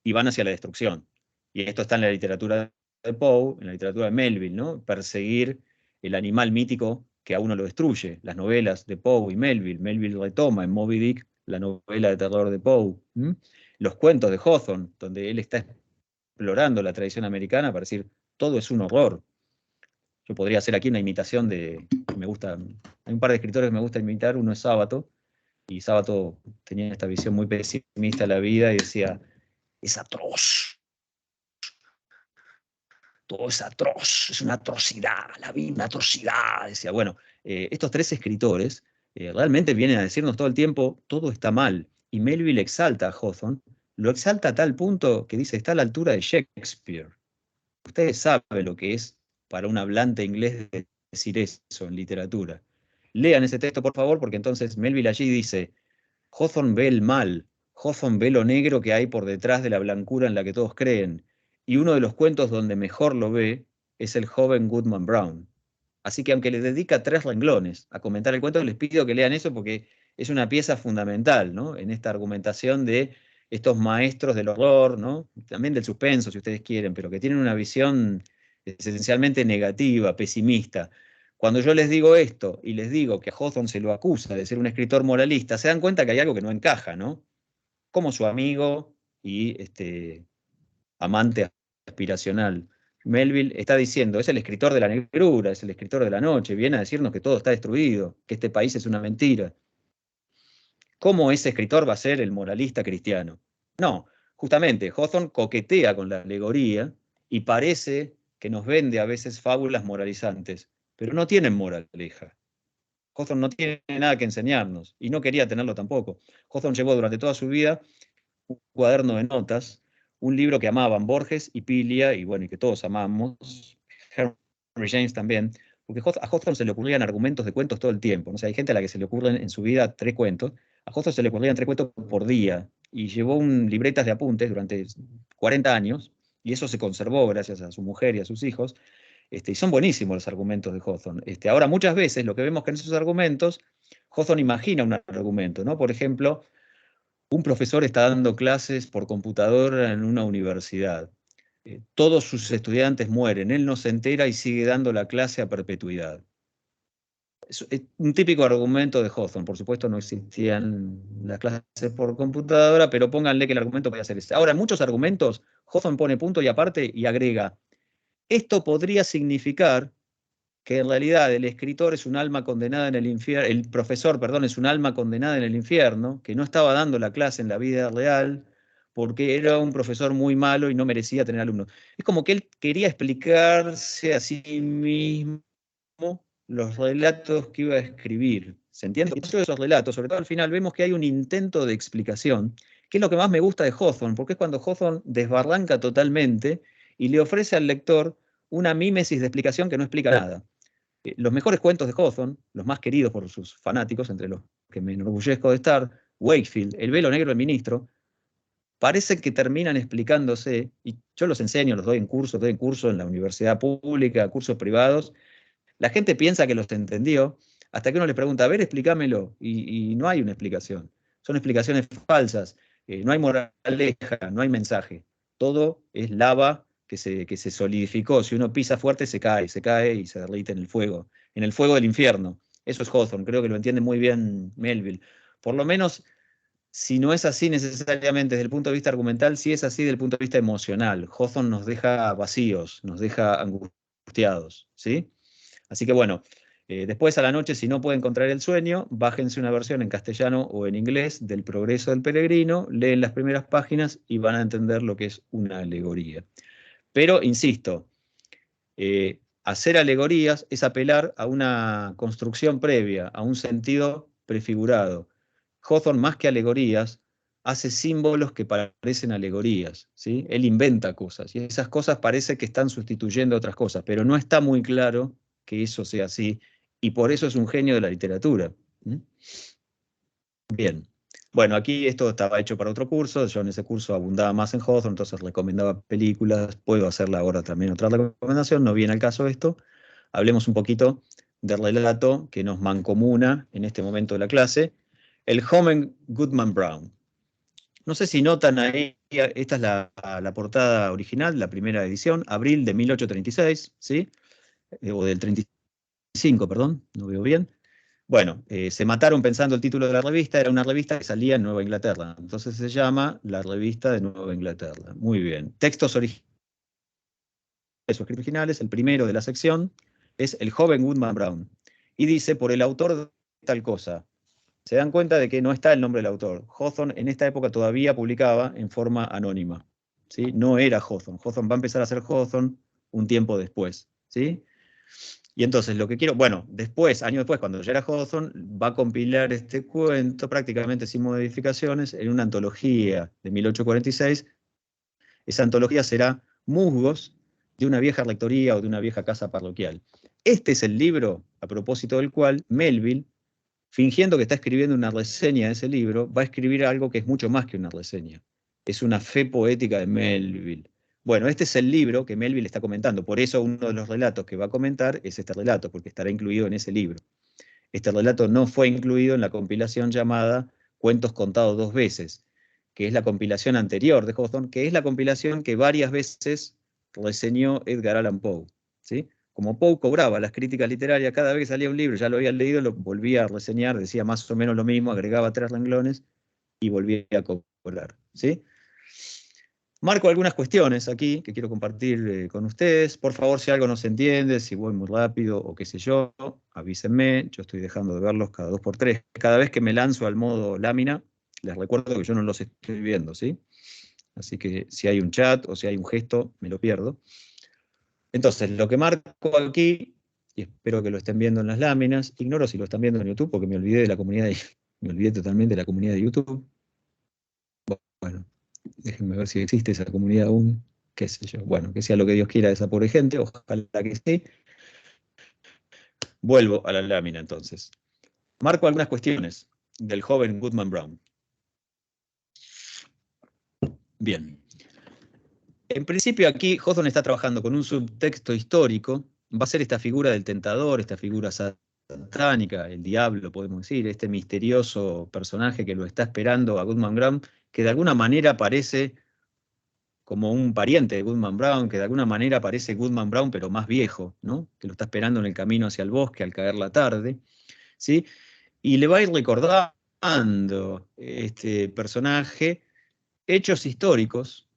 Speaker 1: y van hacia la destrucción. Y esto está en la literatura de Poe, en la literatura de Melville, ¿no? Perseguir el animal mítico que a uno lo destruye. Las novelas de Poe y Melville. Melville retoma en Moby Dick la novela de terror de Poe. ¿Mm? Los cuentos de Hawthorne, donde él está explorando la tradición americana para decir, todo es un horror. Yo podría hacer aquí una imitación de, me gusta, hay un par de escritores que me gusta imitar, uno es Sábato, y Sábato tenía esta visión muy pesimista de la vida y decía, es atroz, todo es atroz, es una atrocidad, la vida, una atrocidad. Decía, bueno, estos tres escritores realmente vienen a decirnos todo el tiempo, todo está mal. Y Melville exalta a Hawthorne, lo exalta a tal punto que dice, está a la altura de Shakespeare. Ustedes saben lo que es para un hablante inglés decir eso en literatura. Lean ese texto, por favor, porque entonces Melville allí dice, Hawthorne ve el mal, Hawthorne ve lo negro que hay por detrás de la blancura en la que todos creen, y uno de los cuentos donde mejor lo ve es El joven Goodman Brown. Así que aunque le dedica 3 renglones a comentar el cuento, les pido que lean eso porque es una pieza fundamental, ¿no? En esta argumentación de estos maestros del horror, ¿no? También del suspenso, si ustedes quieren, pero que tienen una visión esencialmente negativa, pesimista. Cuando yo les digo esto y les digo que a Hawthorne se lo acusa de ser un escritor moralista, se dan cuenta que hay algo que no encaja, ¿no? Como su amigo y amante aspiracional. Melville está diciendo, es el escritor de la negrura, es el escritor de la noche, viene a decirnos que todo está destruido, que este país es una mentira. ¿Cómo ese escritor va a ser el moralista cristiano? No, justamente Hawthorne coquetea con la alegoría y parece que nos vende a veces fábulas moralizantes, pero no tienen moraleja. Hawthorne no tiene nada que enseñarnos y no quería tenerlo tampoco. Hawthorne llevó durante toda su vida un cuaderno de notas, un libro que amaban Borges y Pilia, y bueno, y que todos amamos, Henry James también, porque a Hawthorne se le ocurrían argumentos de cuentos todo el tiempo. ¿No? O sea, hay gente a la que se le ocurren en su vida 3 cuentos, a Hawthorne se le ocurrían 3 cuentos por día, y llevó libretas de apuntes durante 40 años, y eso se conservó gracias a su mujer y a sus hijos, y son buenísimos los argumentos de Hawthorne. Ahora, muchas veces lo que vemos que en esos argumentos, Hawthorne imagina un argumento, ¿no? Por ejemplo, un profesor está dando clases por computadora en una universidad. Todos sus estudiantes mueren, él no se entera y sigue dando la clase a perpetuidad. Es un típico argumento de Hawthorne. Por supuesto, no existían las clases por computadora, pero pónganle que el argumento podía ser ese. Ahora, en muchos argumentos, Hawthorne pone punto y aparte y agrega, esto podría significar que en realidad el escritor es un alma condenada en el infierno, el profesor, perdón, es un alma condenada en el infierno, que no estaba dando la clase en la vida real porque era un profesor muy malo y no merecía tener alumnos. Es como que él quería explicarse a sí mismo los relatos que iba a escribir. ¿Se entiende? Y dentro de esos relatos, sobre todo al final, vemos que hay un intento de explicación, que es lo que más me gusta de Hawthorne, porque es cuando Hawthorne desbarranca totalmente y le ofrece al lector una mímesis de explicación que no explica nada. Los mejores cuentos de Hawthorne, los más queridos por sus fanáticos, entre los que me enorgullezco de estar, Wakefield, El velo negro del ministro, parece que terminan explicándose, y yo los enseño, los doy en curso en la universidad pública, cursos privados, la gente piensa que los entendió, hasta que uno les pregunta, a ver, explícamelo, y no hay una explicación. Son explicaciones falsas, no hay moraleja, no hay mensaje. Todo es lava que se solidificó. Si uno pisa fuerte, se cae y se derrite en el fuego del infierno. Eso es Hawthorne, creo que lo entiende muy bien Melville. Por lo menos, si no es así necesariamente desde el punto de vista argumental, sí es así desde el punto de vista emocional. Hawthorne nos deja vacíos, nos deja angustiados, ¿sí? Así que bueno, después a la noche, si no puede encontrar el sueño, bájense una versión en castellano o en inglés del Progreso del Peregrino, leen las primeras páginas y van a entender lo que es una alegoría. Pero, insisto, hacer alegorías es apelar a una construcción previa, a un sentido prefigurado. Hawthorne, más que alegorías, hace símbolos que parecen alegorías, ¿sí? Él inventa cosas, y esas cosas parece que están sustituyendo otras cosas, pero no está muy claro que eso sea así, y por eso es un genio de la literatura. Bien. Bueno, aquí esto estaba hecho para otro curso, yo en ese curso abundaba más en Hawthorne, entonces recomendaba películas, puedo hacerla ahora también otra recomendación, no viene al caso esto. Hablemos un poquito del relato que nos mancomuna en este momento de la clase, el joven Goodman Brown. No sé si notan ahí, esta es la portada original, la primera edición, abril de 1836, ¿sí? O del 35, perdón, no veo bien. Bueno, se mataron pensando el título de la revista, era una revista que salía en Nueva Inglaterra, entonces se llama La Revista de Nueva Inglaterra. Muy bien. Textos originales, originales, el primero de la sección es El joven Goodman Brown, y dice, por el autor de tal cosa. Se dan cuenta de que no está el nombre del autor. Hawthorne en esta época todavía publicaba en forma anónima, ¿sí? No era Hawthorne. Hawthorne va a empezar a ser Hawthorne un tiempo después, ¿sí? Y entonces lo que quiero, bueno, después, años después, cuando ya era Hawthorne, va a compilar este cuento prácticamente sin modificaciones en una antología de 1846. Esa antología será Musgos de una vieja rectoría o de una vieja casa parroquial. Este es el libro a propósito del cual Melville, fingiendo que está escribiendo una reseña de ese libro, va a escribir algo que es mucho más que una reseña. Es una fe poética de Melville. Bueno, este es el libro que Melville está comentando. Por eso uno de los relatos que va a comentar es este relato, porque estará incluido en ese libro. Este relato no fue incluido en la compilación llamada Cuentos contados dos veces, que es la compilación anterior de Hawthorne, que es la compilación que varias veces reseñó Edgar Allan Poe, ¿sí? Como Poe cobraba las críticas literarias, cada vez que salía un libro, ya lo había leído, lo volvía a reseñar, decía más o menos lo mismo, agregaba 3 renglones y volvía a cobrar, ¿sí? Marco algunas cuestiones aquí que quiero compartir con ustedes. Por favor, si algo no se entiende, si voy muy rápido o qué sé yo, avísenme. Yo estoy dejando de verlos cada 2 por 3. Cada vez que me lanzo al modo lámina, les recuerdo que yo no los estoy viendo, ¿sí? Así que si hay un chat o si hay un gesto, me lo pierdo. Entonces, lo que marco aquí, y espero que lo estén viendo en las láminas, ignoro si lo están viendo en YouTube porque me olvidé de la comunidad me olvidé totalmente de la comunidad de YouTube. Bueno, déjenme ver si existe esa comunidad aún, qué sé yo. Bueno, que sea lo que Dios quiera de esa pobre gente, ojalá que sí. Vuelvo a la lámina entonces. Marco algunas cuestiones del joven Goodman Brown. Bien. En principio aquí Hawthorne está trabajando con un subtexto histórico, va a ser esta figura del tentador, esta figura satánica, el diablo, podemos decir, este misterioso personaje que lo está esperando a Goodman Brown, que de alguna manera parece como un pariente de Goodman Brown, que de alguna manera parece Goodman Brown, pero más viejo, ¿no? Que lo está esperando en el camino hacia el bosque al caer la tarde, ¿sí? Y le va a ir recordando este personaje hechos históricos,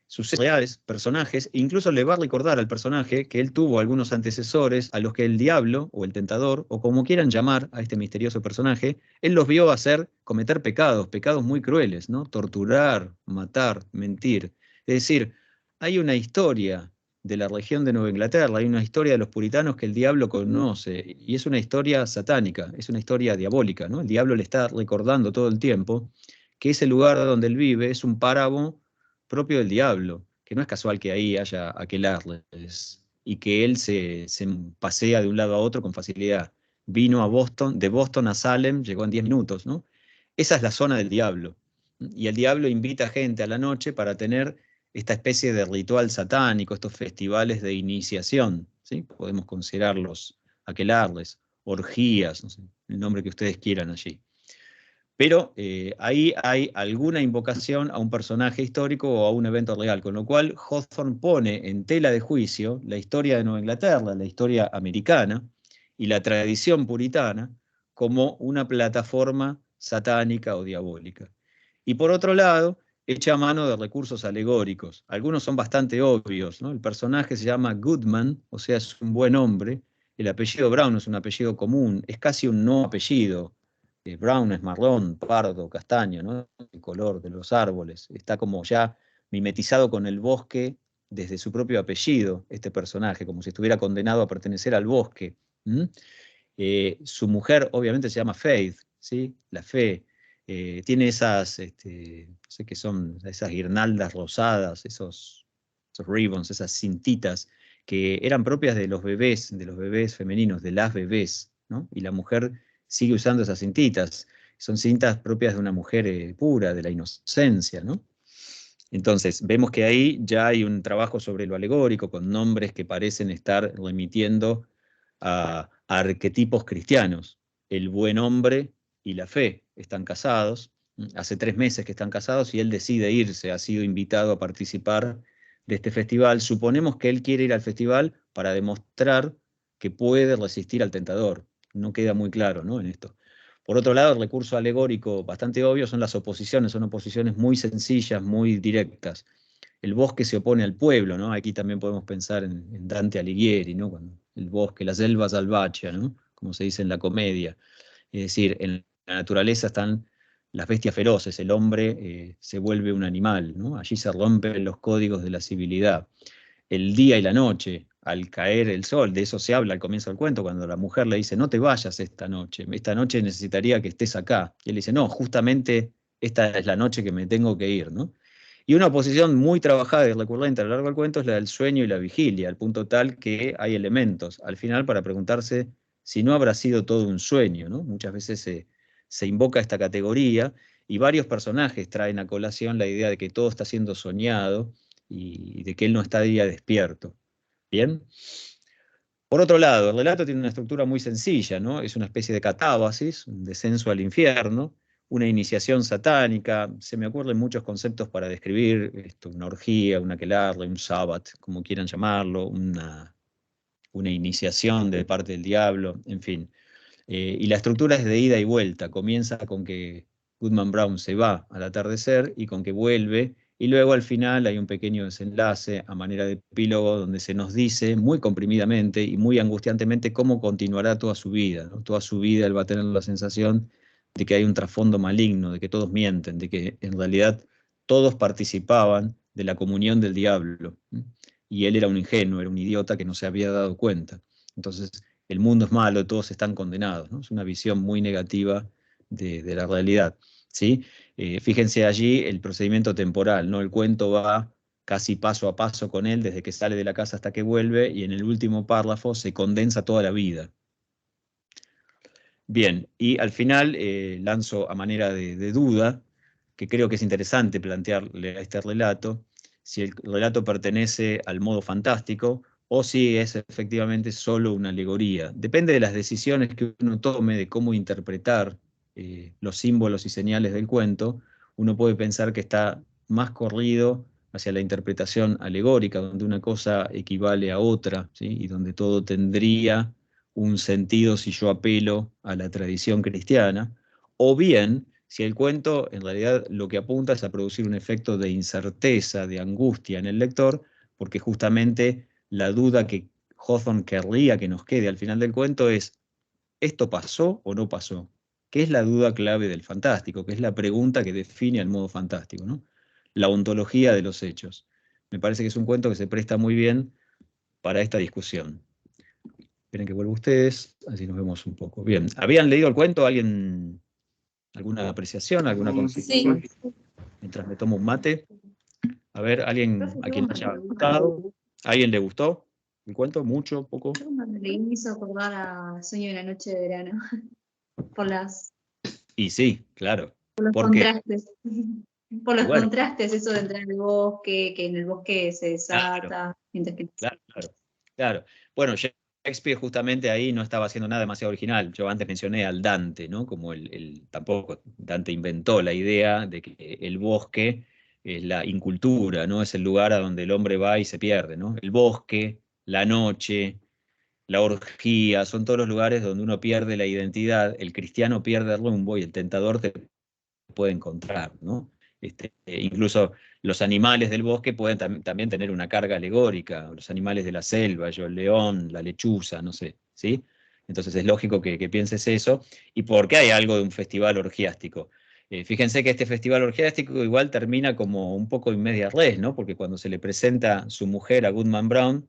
Speaker 1: sucesos reales, personajes, e incluso le va a recordar al personaje que él tuvo algunos antecesores a los que el diablo, o el tentador, o como quieran llamar a este misterioso personaje, él los vio hacer, cometer pecados, pecados muy crueles, ¿no? Torturar, matar, mentir. Es decir, hay una historia de la región de Nueva Inglaterra, hay una historia de los puritanos que el diablo conoce, y es una historia satánica, es una historia diabólica, ¿no? El diablo le está recordando todo el tiempo que ese lugar donde él vive es un páramo propio del diablo, que no es casual que ahí haya aquelarres y que él se pasea de un lado a otro con facilidad. Vino a Boston, de Boston a Salem, llegó en 10 minutos, ¿no? Esa es la zona del diablo. Y el diablo invita gente a la noche para tener esta especie de ritual satánico, estos festivales de iniciación, ¿sí? Podemos considerarlos aquelarres, orgías, no sé, el nombre que ustedes quieran allí. Pero ahí hay alguna invocación a un personaje histórico o a un evento real, con lo cual Hawthorne pone en tela de juicio la historia de Nueva Inglaterra, la historia americana y la tradición puritana como una plataforma satánica o diabólica. Y por otro lado, echa mano de recursos alegóricos. Algunos son bastante obvios, ¿no? El personaje se llama Goodman, o sea, es un buen hombre. El apellido Brown es un apellido común, es casi un no apellido. Brown es marrón, pardo, castaño, ¿no? El color de los árboles. Está como ya mimetizado con el bosque desde su propio apellido, este personaje, como si estuviera condenado a pertenecer al bosque. Su mujer obviamente se llama Faith, ¿sí? La fe. tiene esas, no sé qué son, esas guirnaldas rosadas, esos ribbons, esas cintitas que eran propias de los bebés femeninos, de las bebés, ¿no? Y la mujer sigue usando esas cintitas. Son cintas propias de una mujer pura, de la inocencia, ¿no? Entonces, vemos que ahí ya hay un trabajo sobre lo alegórico, con nombres que parecen estar remitiendo a arquetipos cristianos. El buen hombre y la fe están casados. Hace 3 meses que están casados y él decide irse, ha sido invitado a participar de este festival. Suponemos que él quiere ir al festival para demostrar que puede resistir al tentador. No queda muy claro, ¿no?, en esto. Por otro lado, el recurso alegórico bastante obvio son las oposiciones, son oposiciones muy sencillas, muy directas. El bosque se opone al pueblo, ¿no? Aquí también podemos pensar en Dante Alighieri, ¿no? Cuando el bosque, la selva salvaje, ¿no? Como se dice en la comedia. Es decir, en la naturaleza están las bestias feroces, el hombre se vuelve un animal, ¿no? Allí se rompen los códigos de la civilidad. El día y la noche, al caer el sol, de eso se habla al comienzo del cuento, cuando la mujer le dice, no te vayas esta noche necesitaría que estés acá. Y él dice, no, justamente esta es la noche que me tengo que ir, ¿no? Y una posición muy trabajada y recurrente a lo largo del cuento es la del sueño y la vigilia, al punto tal que hay elementos al final para preguntarse si no habrá sido todo un sueño, ¿no? Muchas veces se invoca esta categoría y varios personajes traen a colación la idea de que todo está siendo soñado y de que él no está día despierto. ¿Bien? Por otro lado, el relato tiene una estructura muy sencilla, ¿no? Es una especie de catábasis, un descenso al infierno, una iniciación satánica. Se me ocurren muchos conceptos para describir esto, una orgía, un aquelarre, un sabbat, como quieran llamarlo, una iniciación de parte del diablo, en fin. Y la estructura es de ida y vuelta. Comienza con que Goodman Brown se va al atardecer y con que vuelve, y luego al final hay un pequeño desenlace a manera de epílogo donde se nos dice muy comprimidamente y muy angustiantemente cómo continuará toda su vida, ¿no? Toda su vida él va a tener la sensación de que hay un trasfondo maligno, de que todos mienten, de que en realidad todos participaban de la comunión del diablo. Y él era un ingenuo, era un idiota que no se había dado cuenta. Entonces, el mundo es malo, todos están condenados, ¿no? Es una visión muy negativa de la realidad, ¿sí? Fíjense allí el procedimiento temporal, ¿no? El cuento va casi paso a paso con él, desde que sale de la casa hasta que vuelve, y en el último párrafo se condensa toda la vida. Bien, y al final lanzo a manera de duda, que creo que es interesante plantearle a este relato, si el relato pertenece al modo fantástico o si es efectivamente solo una alegoría. Depende de las decisiones que uno tome de cómo interpretar los símbolos y señales del cuento, uno puede pensar que está más corrido hacia la interpretación alegórica, donde una cosa equivale a otra, ¿sí? Y donde todo tendría un sentido si yo apelo a la tradición cristiana, o bien si el cuento en realidad lo que apunta es a producir un efecto de incerteza, de angustia en el lector, porque justamente la duda que Hawthorne querría que nos quede al final del cuento es, ¿esto pasó o no pasó? ¿Qué es la duda clave del fantástico? ¿Qué es la pregunta que define al modo fantástico, ¿no? La ontología de los hechos. Me parece que es un cuento que se presta muy bien para esta discusión. Esperen que vuelva ustedes, así nos vemos un poco. Bien, ¿habían leído el cuento? ¿Alguien, alguna apreciación, alguna
Speaker 2: Sí.
Speaker 1: consideración? Mientras me tomo un mate. A ver, ¿alguien a quien le haya gustado? ¿A alguien le gustó el cuento? ¿Mucho? ¿Poco?
Speaker 2: Yo cuando leí me hizo acordar a Sueño de la noche de verano, por
Speaker 1: Y sí, claro.
Speaker 2: por los
Speaker 1: Porque,
Speaker 2: contrastes. Por
Speaker 1: y
Speaker 2: los
Speaker 1: bueno,
Speaker 2: contrastes, eso de entrar al bosque, que en el bosque se
Speaker 1: claro,
Speaker 2: desata, mientras que
Speaker 1: claro, claro. Claro. Bueno, Shakespeare justamente ahí no estaba haciendo nada demasiado original. Yo antes mencioné al Dante, ¿no? Como tampoco Dante inventó la idea de que el bosque es la incultura, ¿no? Es el lugar a donde el hombre va y se pierde, ¿no? El bosque, la noche, la orgía, son todos los lugares donde uno pierde la identidad, el cristiano pierde el rumbo y el tentador te puede encontrar, ¿no? Incluso los animales del bosque pueden también tener una carga alegórica, los animales de la selva, yo, el león, la lechuza, no sé, ¿sí? Entonces es lógico que pienses eso. ¿Y por qué hay algo de un festival orgiástico? Fíjense que este festival orgiástico igual termina como un poco en media res, ¿no? Porque cuando se le presenta su mujer a Goodman Brown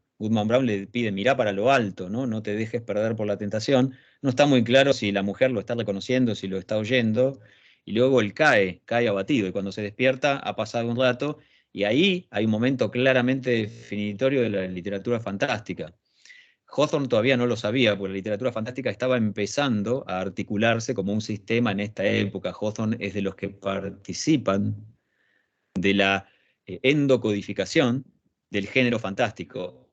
Speaker 1: le pide, mirá para lo alto, ¿no? No te dejes perder por la tentación. No está muy claro si la mujer lo está reconociendo, si lo está oyendo, y luego él cae abatido, y cuando se despierta ha pasado un rato, y ahí hay un momento claramente definitorio de la literatura fantástica. Hawthorne todavía no lo sabía, porque la literatura fantástica estaba empezando a articularse como un sistema en esta época. Hawthorne es de los que participan de la endocodificación del género fantástico,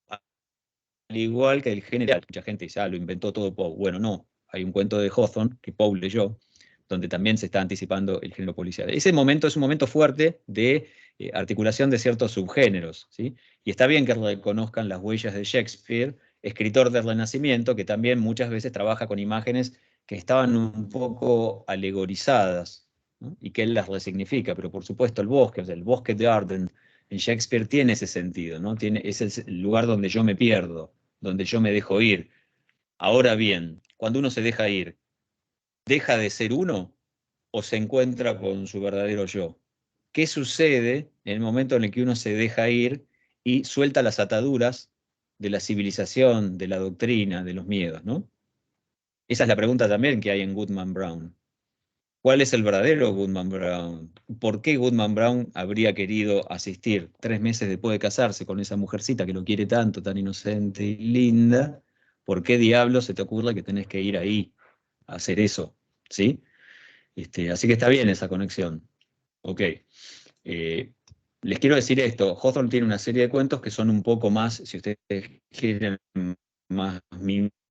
Speaker 1: al igual que el género. Mucha gente dice, lo inventó todo Poe. Bueno, no, hay un cuento de Hawthorne que Poe leyó, donde también se está anticipando el género policial. Ese momento es un momento fuerte de articulación de ciertos subgéneros, ¿sí? Y está bien que reconozcan las huellas de Shakespeare, escritor del Renacimiento, que también muchas veces trabaja con imágenes que estaban un poco alegorizadas, ¿no? Y que él las resignifica, pero por supuesto el bosque, o sea, el bosque de Arden en Shakespeare tiene ese sentido, ¿no? Es el lugar donde yo me pierdo, donde yo me dejo ir. Ahora bien, cuando uno se deja ir, ¿deja de ser uno o se encuentra con su verdadero yo? ¿Qué sucede en el momento en el que uno se deja ir y suelta las ataduras de la civilización, de la doctrina, de los miedos, ¿no? Esa es la pregunta también que hay en Goodman Brown. ¿Cuál es el verdadero Goodman Brown? ¿Por qué Goodman Brown habría querido asistir 3 meses después de casarse con esa mujercita que lo quiere tanto, tan inocente y linda? ¿Por qué diablos se te ocurre que tenés que ir ahí a hacer eso? ¿Sí? Así que está bien esa conexión. Ok. Eh, Les quiero decir esto. Hawthorne tiene una serie de cuentos que son un poco más, si ustedes quieren, más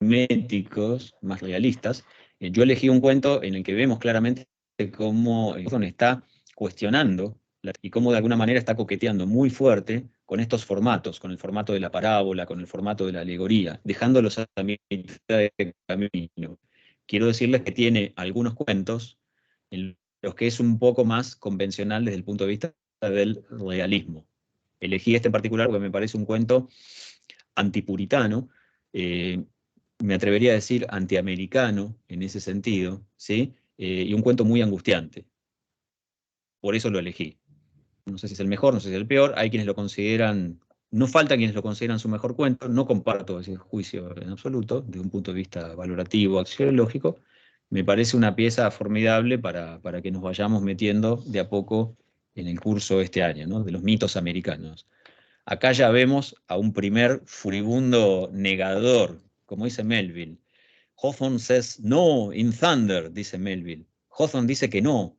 Speaker 1: miméticos, más realistas. Yo elegí un cuento en el que vemos claramente cómo Hawthorne está cuestionando y cómo de alguna manera está coqueteando muy fuerte con estos formatos, con el formato de la parábola, con el formato de la alegoría, dejándolos a mitad de camino. Quiero decirles que tiene algunos cuentos en los que es un poco más convencional desde el punto de vista del realismo. Elegí este en particular porque me parece un cuento antipuritano, me atrevería a decir antiamericano en ese sentido, ¿sí? Y un cuento muy angustiante. Por eso lo elegí. No sé si es el mejor, no sé si es el peor, hay quienes lo consideran, no falta quienes lo consideran su mejor cuento, no comparto ese juicio en absoluto, desde un punto de vista valorativo, axiológico. Me parece una pieza formidable para que nos vayamos metiendo de a poco en el curso este año, ¿no? De los mitos americanos. Acá ya vemos a un primer furibundo negador, como dice Melville. Hawthorne says no in thunder, dice Melville. Hawthorne dice que no,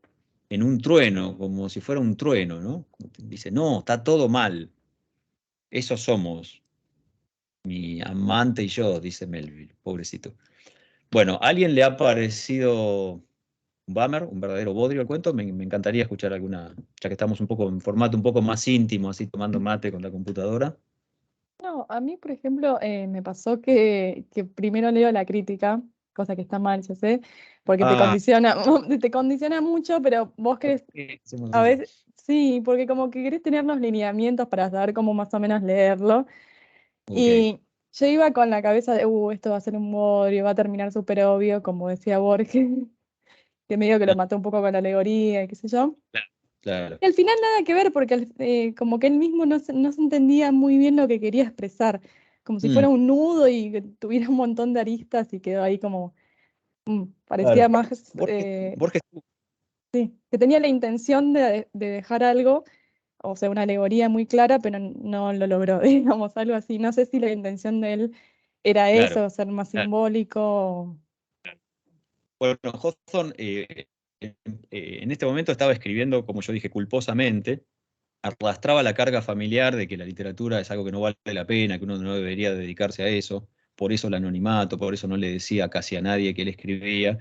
Speaker 1: en un trueno, como si fuera un trueno, ¿no? Dice, no, está todo mal. Eso somos, mi amante y yo, dice Melville, pobrecito. Bueno, ¿a alguien le ha parecido un bummer, un verdadero bodrio el cuento? Me encantaría escuchar alguna, ya que estamos un poco en formato un poco más íntimo, así tomando mate con la computadora.
Speaker 3: No, a mí, por ejemplo, me pasó que primero leo la crítica, cosa que está mal, yo sé, porque te
Speaker 1: Ah,
Speaker 3: condiciona, te condiciona mucho, pero vos querés,
Speaker 1: hacemos
Speaker 3: a
Speaker 1: eso.
Speaker 3: veces, sí, porque como que querés tener los lineamientos para saber cómo más o menos leerlo.
Speaker 1: Ok.
Speaker 3: Y yo iba con la cabeza de, esto va a ser un bodrio, va a terminar súper obvio, como decía Borges, que medio que lo
Speaker 1: Ah,
Speaker 3: mató un poco con la alegoría y qué sé yo.
Speaker 1: claro, claro.
Speaker 3: Y al final nada que ver, porque como que él mismo no se entendía muy bien lo que quería expresar, como si
Speaker 1: Mm,
Speaker 3: fuera un nudo y que tuviera un montón de aristas y quedó ahí como, parecía
Speaker 1: claro.
Speaker 3: más,
Speaker 1: Borges,
Speaker 3: sí, que tenía la intención de dejar algo, o sea, una alegoría muy clara, pero no lo logró, digamos, algo así. No sé si la intención de él era
Speaker 1: claro.
Speaker 3: eso, ser más
Speaker 1: Claro.
Speaker 3: simbólico.
Speaker 1: Bueno, Hawthorne en este momento estaba escribiendo, como yo dije, culposamente, arrastraba la carga familiar de que la literatura es algo que no vale la pena, que uno no debería dedicarse a eso, por eso el anonimato, por eso no le decía casi a nadie que él escribía.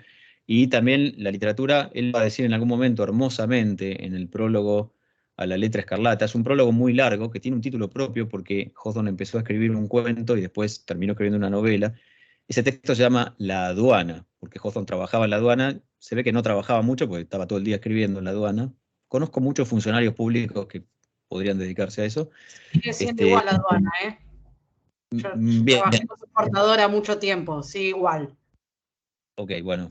Speaker 1: Y también la literatura, él va a decir en algún momento hermosamente en el prólogo a La Letra Escarlata, es un prólogo muy largo que tiene un título propio porque Hawthorne empezó a escribir un cuento y después terminó escribiendo una novela. Ese texto se llama La Aduana, porque Hawthorne trabajaba en la aduana, se ve que no trabajaba mucho porque estaba todo el día escribiendo en la aduana. Conozco muchos funcionarios públicos que podrían dedicarse a eso.
Speaker 4: Sigue siendo
Speaker 1: Este,
Speaker 4: igual la aduana, ¿eh? Yo
Speaker 1: Bien,
Speaker 4: trabajé como portadora mucho tiempo, sí, igual.
Speaker 1: ok, bueno,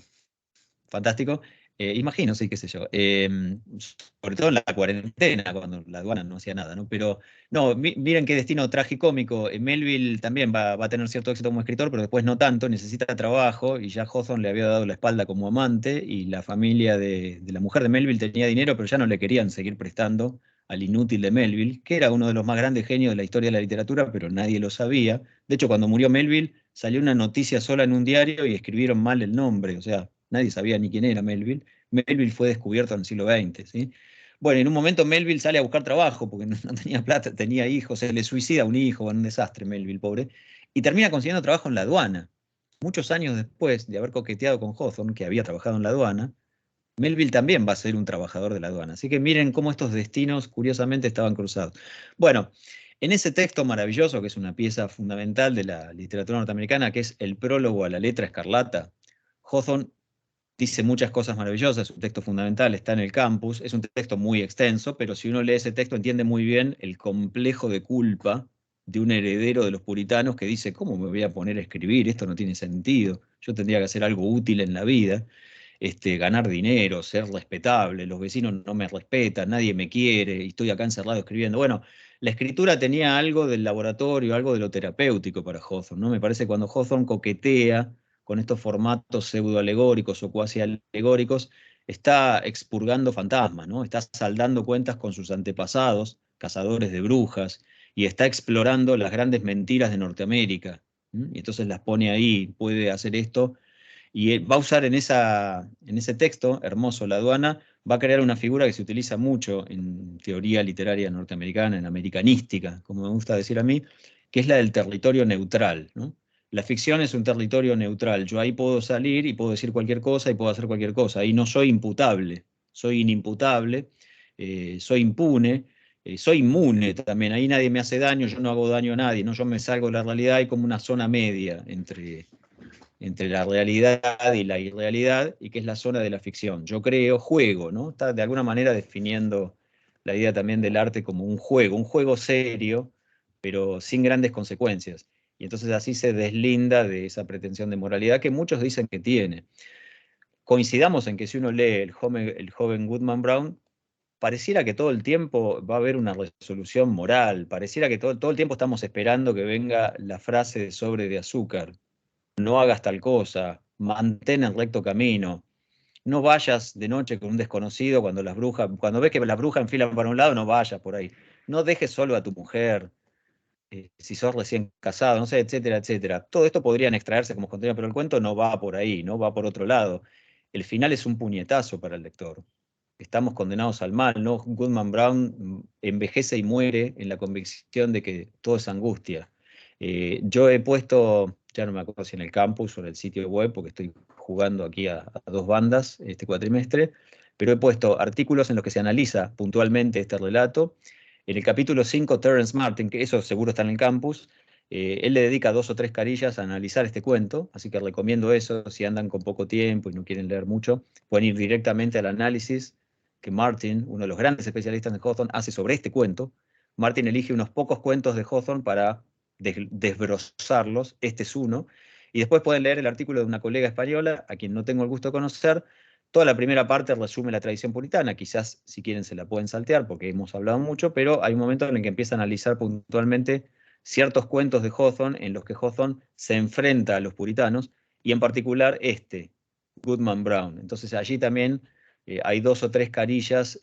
Speaker 1: fantástico. Imagino, sí, qué sé yo. Sobre todo en la cuarentena, cuando la aduana no hacía nada, ¿no? Pero, no, miren qué destino tragicómico. Melville también va a tener cierto éxito como escritor, pero después no tanto, necesita trabajo, y ya Hawthorne le había dado la espalda como amante, y la familia de la mujer de Melville tenía dinero, pero ya no le querían seguir prestando al inútil de Melville, que era uno de los más grandes genios de la historia de la literatura, pero nadie lo sabía. De hecho, cuando murió Melville, salió una noticia sola en un diario y escribieron mal el nombre, o sea, nadie sabía ni quién era Melville. Melville fue descubierto en el siglo XX, ¿sí? Bueno, en un momento Melville sale a buscar trabajo porque no tenía plata, tenía hijos, se le suicida un hijo, un desastre Melville, pobre, y termina consiguiendo trabajo en la aduana. Muchos años después de haber coqueteado con Hawthorne, que había trabajado en la aduana, Melville también va a ser un trabajador de la aduana. Así que miren cómo estos destinos, curiosamente, estaban cruzados. Bueno, en ese texto maravilloso, que es una pieza fundamental de la literatura norteamericana, que es el prólogo a la letra escarlata, Hawthorne dice muchas cosas maravillosas, un texto fundamental, está en el campus, es un texto muy extenso, pero si uno lee ese texto entiende muy bien el complejo de culpa de un heredero de los puritanos que dice, ¿cómo me voy a poner a escribir? Esto no tiene sentido, yo tendría que hacer algo útil en la vida, ganar dinero, ser respetable, los vecinos no me respetan, nadie me quiere, y estoy acá encerrado escribiendo. Bueno, la escritura tenía algo del laboratorio, algo de lo terapéutico para Hawthorne, ¿no? Me parece cuando Hawthorne coquetea con estos formatos pseudoalegóricos o cuasi alegóricos, está expurgando fantasmas, ¿no? Está saldando cuentas con sus antepasados, cazadores de brujas, y está explorando las grandes mentiras de Norteamérica. Y entonces las pone ahí, puede hacer esto, y va a usar en ese texto, hermoso, la aduana, va a crear una figura que se utiliza mucho en teoría literaria norteamericana, en americanística, como me gusta decir a mí, que es la del territorio neutral, ¿no? La ficción es un territorio neutral. Yo ahí puedo salir y puedo decir cualquier cosa y puedo hacer cualquier cosa. Ahí no soy imputable, soy inimputable, soy impune, soy inmune también. Ahí nadie me hace daño, yo no hago daño a nadie, ¿no? Yo me salgo de la realidad. Hay como una zona media entre la realidad y la irrealidad, y que es la zona de la ficción. Yo creo, juego, ¿no? Está de alguna manera definiendo la idea también del arte como un juego serio, pero sin grandes consecuencias. Y entonces así se deslinda de esa pretensión de moralidad que muchos dicen que tiene. Coincidamos en que si uno lee el joven Goodman Brown, pareciera que todo el tiempo va a haber una resolución moral, pareciera que todo el tiempo estamos esperando que venga la frase de sobre de azúcar: no hagas tal cosa, mantén el recto camino, no vayas de noche con un desconocido cuando ves que las brujas enfilan para un lado, no vayas por ahí, no dejes solo a tu mujer, si sos recién casado, no sé, etcétera, etcétera. Todo esto podrían extraerse como contenido, pero el cuento no va por ahí, no va por otro lado. El final es un puñetazo para el lector. Estamos condenados al mal, ¿no? Goodman Brown envejece y muere en la convicción de que todo es angustia. Yo he puesto, ya no me acuerdo si en el campus o en el sitio web, porque estoy jugando aquí a dos bandas este cuatrimestre, pero he puesto artículos en los que se analiza puntualmente este relato. En el capítulo 5, Terence Martin, que eso seguro está en el campus, él le dedica 2 o 3 carillas a analizar este cuento, así que recomiendo eso. Si andan con poco tiempo y no quieren leer mucho, pueden ir directamente al análisis que Martin, uno de los grandes especialistas de Hawthorne, hace sobre este cuento. Martin elige unos pocos cuentos de Hawthorne para desbrozarlos, este es uno, y después pueden leer el artículo de una colega española, a quien no tengo el gusto de conocer. Toda la primera parte resume la tradición puritana, quizás si quieren se la pueden saltear porque hemos hablado mucho, pero hay un momento en el que empieza a analizar puntualmente ciertos cuentos de Hawthorne en los que Hawthorne se enfrenta a los puritanos, y en particular Goodman Brown. Entonces allí también hay 2 o 3 carillas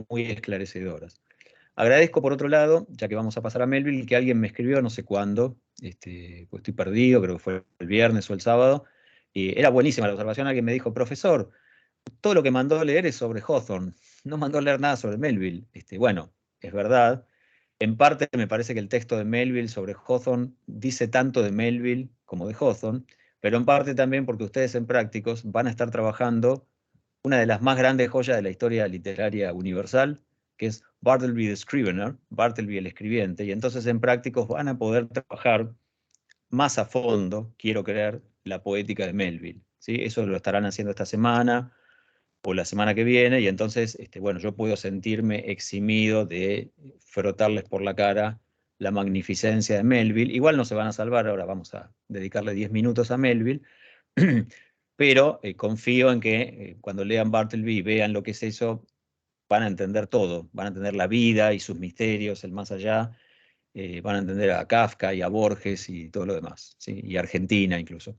Speaker 1: muy esclarecedoras. Agradezco por otro lado, ya que vamos a pasar a Melville, que alguien me escribió, no sé cuándo, pues estoy perdido, creo que fue el viernes o el sábado, y era buenísima la observación. Alguien me dijo: profesor, todo lo que mandó a leer es sobre Hawthorne, no mandó a leer nada sobre Melville. Bueno, es verdad. En parte me parece que el texto de Melville sobre Hawthorne dice tanto de Melville como de Hawthorne, pero en parte también porque ustedes en prácticos van a estar trabajando una de las más grandes joyas de la historia literaria universal, que es Bartleby the Scrivener, Bartleby el escribiente, y entonces en prácticos van a poder trabajar más a fondo, quiero creer, la poética de Melville, ¿sí? Eso lo estarán haciendo esta semana o la semana que viene, y entonces, bueno, yo puedo sentirme eximido de frotarles por la cara la magnificencia de Melville. Igual no se van a salvar, ahora vamos a dedicarle 10 minutos a Melville, pero confío en que cuando lean Bartleby y vean lo que es eso, van a entender todo, van a entender la vida y sus misterios, el más allá, van a entender a Kafka y a Borges y todo lo demás, ¿sí? Y Argentina incluso.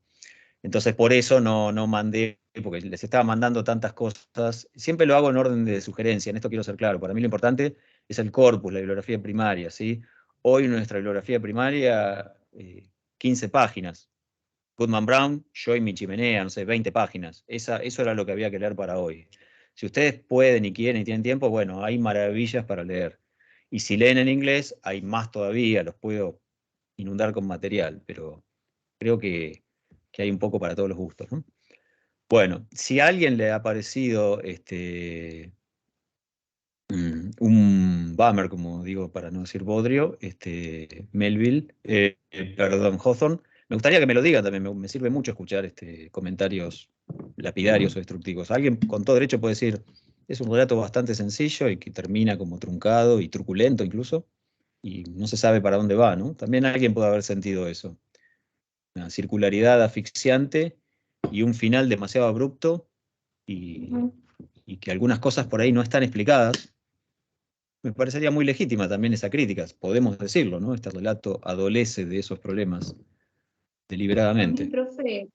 Speaker 1: Entonces por eso no mandé, porque les estaba mandando tantas cosas, siempre lo hago en orden de sugerencia, en esto quiero ser claro, para mí lo importante es el corpus, la bibliografía primaria, ¿sí? Hoy nuestra bibliografía primaria, 15 páginas. Goodman Brown, yo y mi chimenea, no sé, 20 páginas. Eso era lo que había que leer para hoy. Si ustedes pueden y quieren y tienen tiempo, bueno, hay maravillas para leer. Y si leen en inglés, hay más todavía, los puedo inundar con material, pero creo que hay un poco para todos los gustos, ¿no? Bueno, si a alguien le ha parecido un bummer, como digo, para no decir bodrio, Melville, perdón, Hawthorne, me gustaría que me lo digan también, me sirve mucho escuchar comentarios lapidarios o destructivos. Alguien con todo derecho puede decir, es un relato bastante sencillo y que termina como truncado y truculento incluso, y no se sabe para dónde va, ¿no? También alguien puede haber sentido eso. Una circularidad asfixiante y un final demasiado abrupto y que algunas cosas por ahí no están explicadas. Me parecería muy legítima también esa crítica, podemos decirlo, ¿no? Este relato adolece de esos problemas
Speaker 2: A mí,
Speaker 1: deliberadamente.
Speaker 2: profe,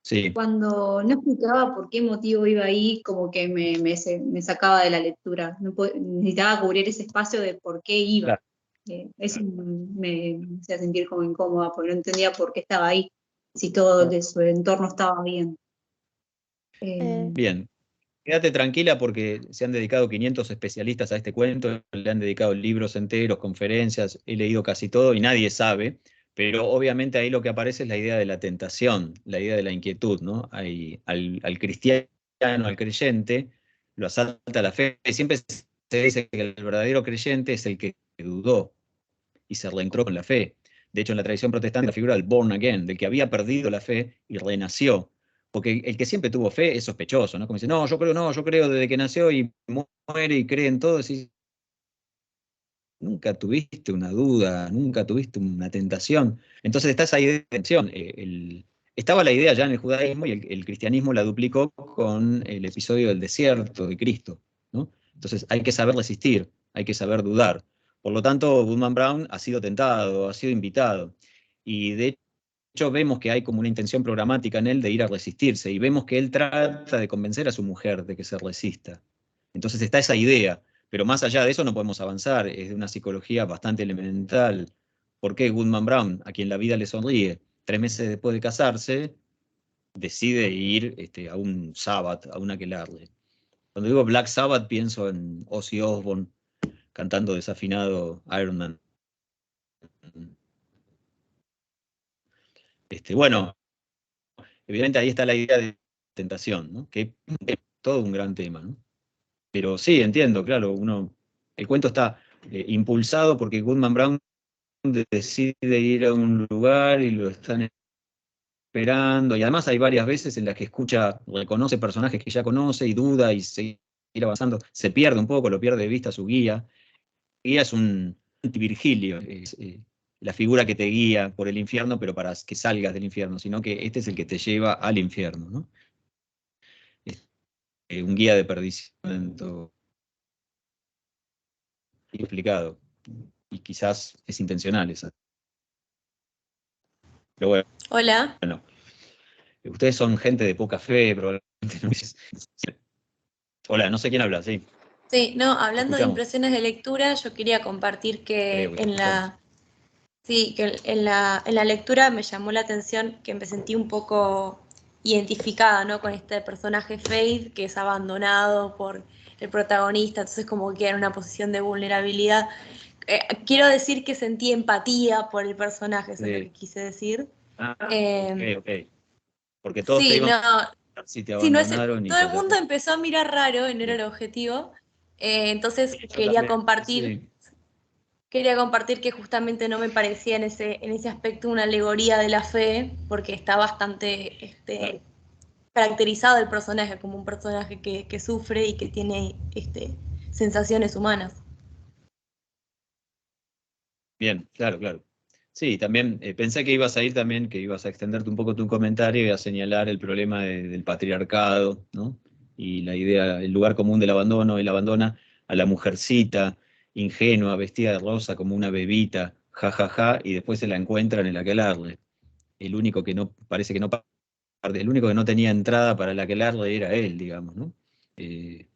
Speaker 1: Sí,
Speaker 2: cuando no explicaba por qué motivo iba ahí, como que me sacaba de la lectura. Necesitaba cubrir ese espacio de por qué iba.
Speaker 1: claro.
Speaker 2: Eso me hacía sentir como incómoda, porque no entendía por qué estaba ahí, si todo de su entorno estaba bien.
Speaker 1: Bien. Quédate tranquila porque se han dedicado 500 especialistas a este cuento, le han dedicado libros enteros, conferencias, he leído casi todo y nadie sabe, pero obviamente ahí lo que aparece es la idea de la tentación, la idea de la inquietud, ¿no? Al cristiano, al creyente, lo asalta la fe. Siempre se dice que el verdadero creyente es el que dudó y se reentró con la fe. De hecho, en la tradición protestante, la figura del born again, del que había perdido la fe y renació. Porque el que siempre tuvo fe es sospechoso, ¿no? Como dice, no, yo creo desde que nació y muere y cree en todo. Decís, nunca tuviste una duda, nunca tuviste una tentación. Entonces está esa idea de tensión. Estaba la idea ya en el judaísmo y el cristianismo la duplicó con el episodio del desierto de Cristo, ¿no? Entonces hay que saber resistir, hay que saber dudar. Por lo tanto, Goodman Brown ha sido tentado, ha sido invitado. Y de hecho vemos que hay como una intención programática en él de ir a resistirse. Y vemos que él trata de convencer a su mujer de que se resista. Entonces está esa idea. Pero más allá de eso no podemos avanzar. Es de una psicología bastante elemental. ¿Por qué Goodman Brown, a quien la vida le sonríe, 3 meses después de casarse, decide ir a un Sabbath, a un aquelarre? Cuando digo Black Sabbath pienso en Ozzy Osbourne cantando desafinado Iron Man. Bueno, evidentemente ahí está la idea de tentación, ¿no? Que es todo un gran tema, ¿no? Pero sí, entiendo, claro, el cuento está impulsado porque Goodman Brown decide ir a un lugar y lo están esperando, y además hay varias veces en las que reconoce personajes que ya conoce y duda y seguir avanzando, se pierde un poco, lo pierde de vista su guía. El guía es un Virgilio, es la figura que te guía por el infierno, pero para que salgas del infierno, sino que este es el que te lleva al infierno, ¿no? Un guía de perdición explicado, y quizás es intencional esa. Pero
Speaker 5: Hola.
Speaker 1: bueno, ustedes son gente de poca fe, probablemente no. Hola, no sé quién habla, sí.
Speaker 5: Sí, no, hablando de
Speaker 1: Escuchamos.
Speaker 5: impresiones de lectura, yo quería compartir que
Speaker 1: Creo que
Speaker 5: en la lectura me llamó la atención que me sentí un poco identificada, ¿no? Con este personaje Faith que es abandonado por el protagonista, entonces como que queda en una posición de vulnerabilidad. Quiero decir que sentí empatía por el personaje, eso es lo que quise decir.
Speaker 1: Ok. Porque todos te
Speaker 5: Sí,
Speaker 1: iban
Speaker 5: no,
Speaker 1: a preguntar si te
Speaker 5: sí, no es,
Speaker 1: abandonaron y
Speaker 5: todo el
Speaker 1: cosas
Speaker 5: mundo
Speaker 1: así.
Speaker 5: empezó a mirar raro y no era el objetivo. Entonces
Speaker 1: Yo también, sí.
Speaker 5: quería compartir que justamente no me parecía en ese aspecto una alegoría de la fe, porque está bastante caracterizado el personaje como un personaje que sufre y que tiene sensaciones humanas.
Speaker 1: Bien, claro. Sí, también pensé que ibas a ir también, que ibas a extenderte un poco tu comentario y a señalar el problema del patriarcado, ¿no? Y la idea, el lugar común del abandono, él abandona a la mujercita ingenua, vestida de rosa como una bebita, ja, ja, ja, y después se la encuentra en el aquelarre. El único que no, parece que no, el único que no tenía entrada para el aquelarre era él, digamos, ¿no? Y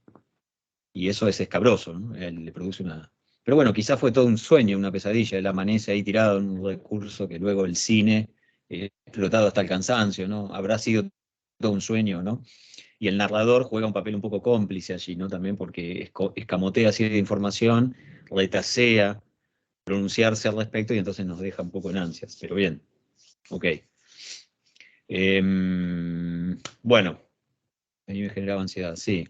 Speaker 1: eso es escabroso, ¿no? Él le produce una... Pero bueno, quizás fue todo un sueño, una pesadilla. Él amanece ahí tirado en un recurso que luego el cine, explotado hasta el cansancio, ¿no? Habrá sido todo un sueño, ¿no? Y el narrador juega un papel un poco cómplice allí, ¿no? También porque escamotea cierta información, retasea pronunciarse al respecto y entonces nos deja un poco en ansias. Pero bien, ok. Bueno, a mí me generaba ansiedad, sí.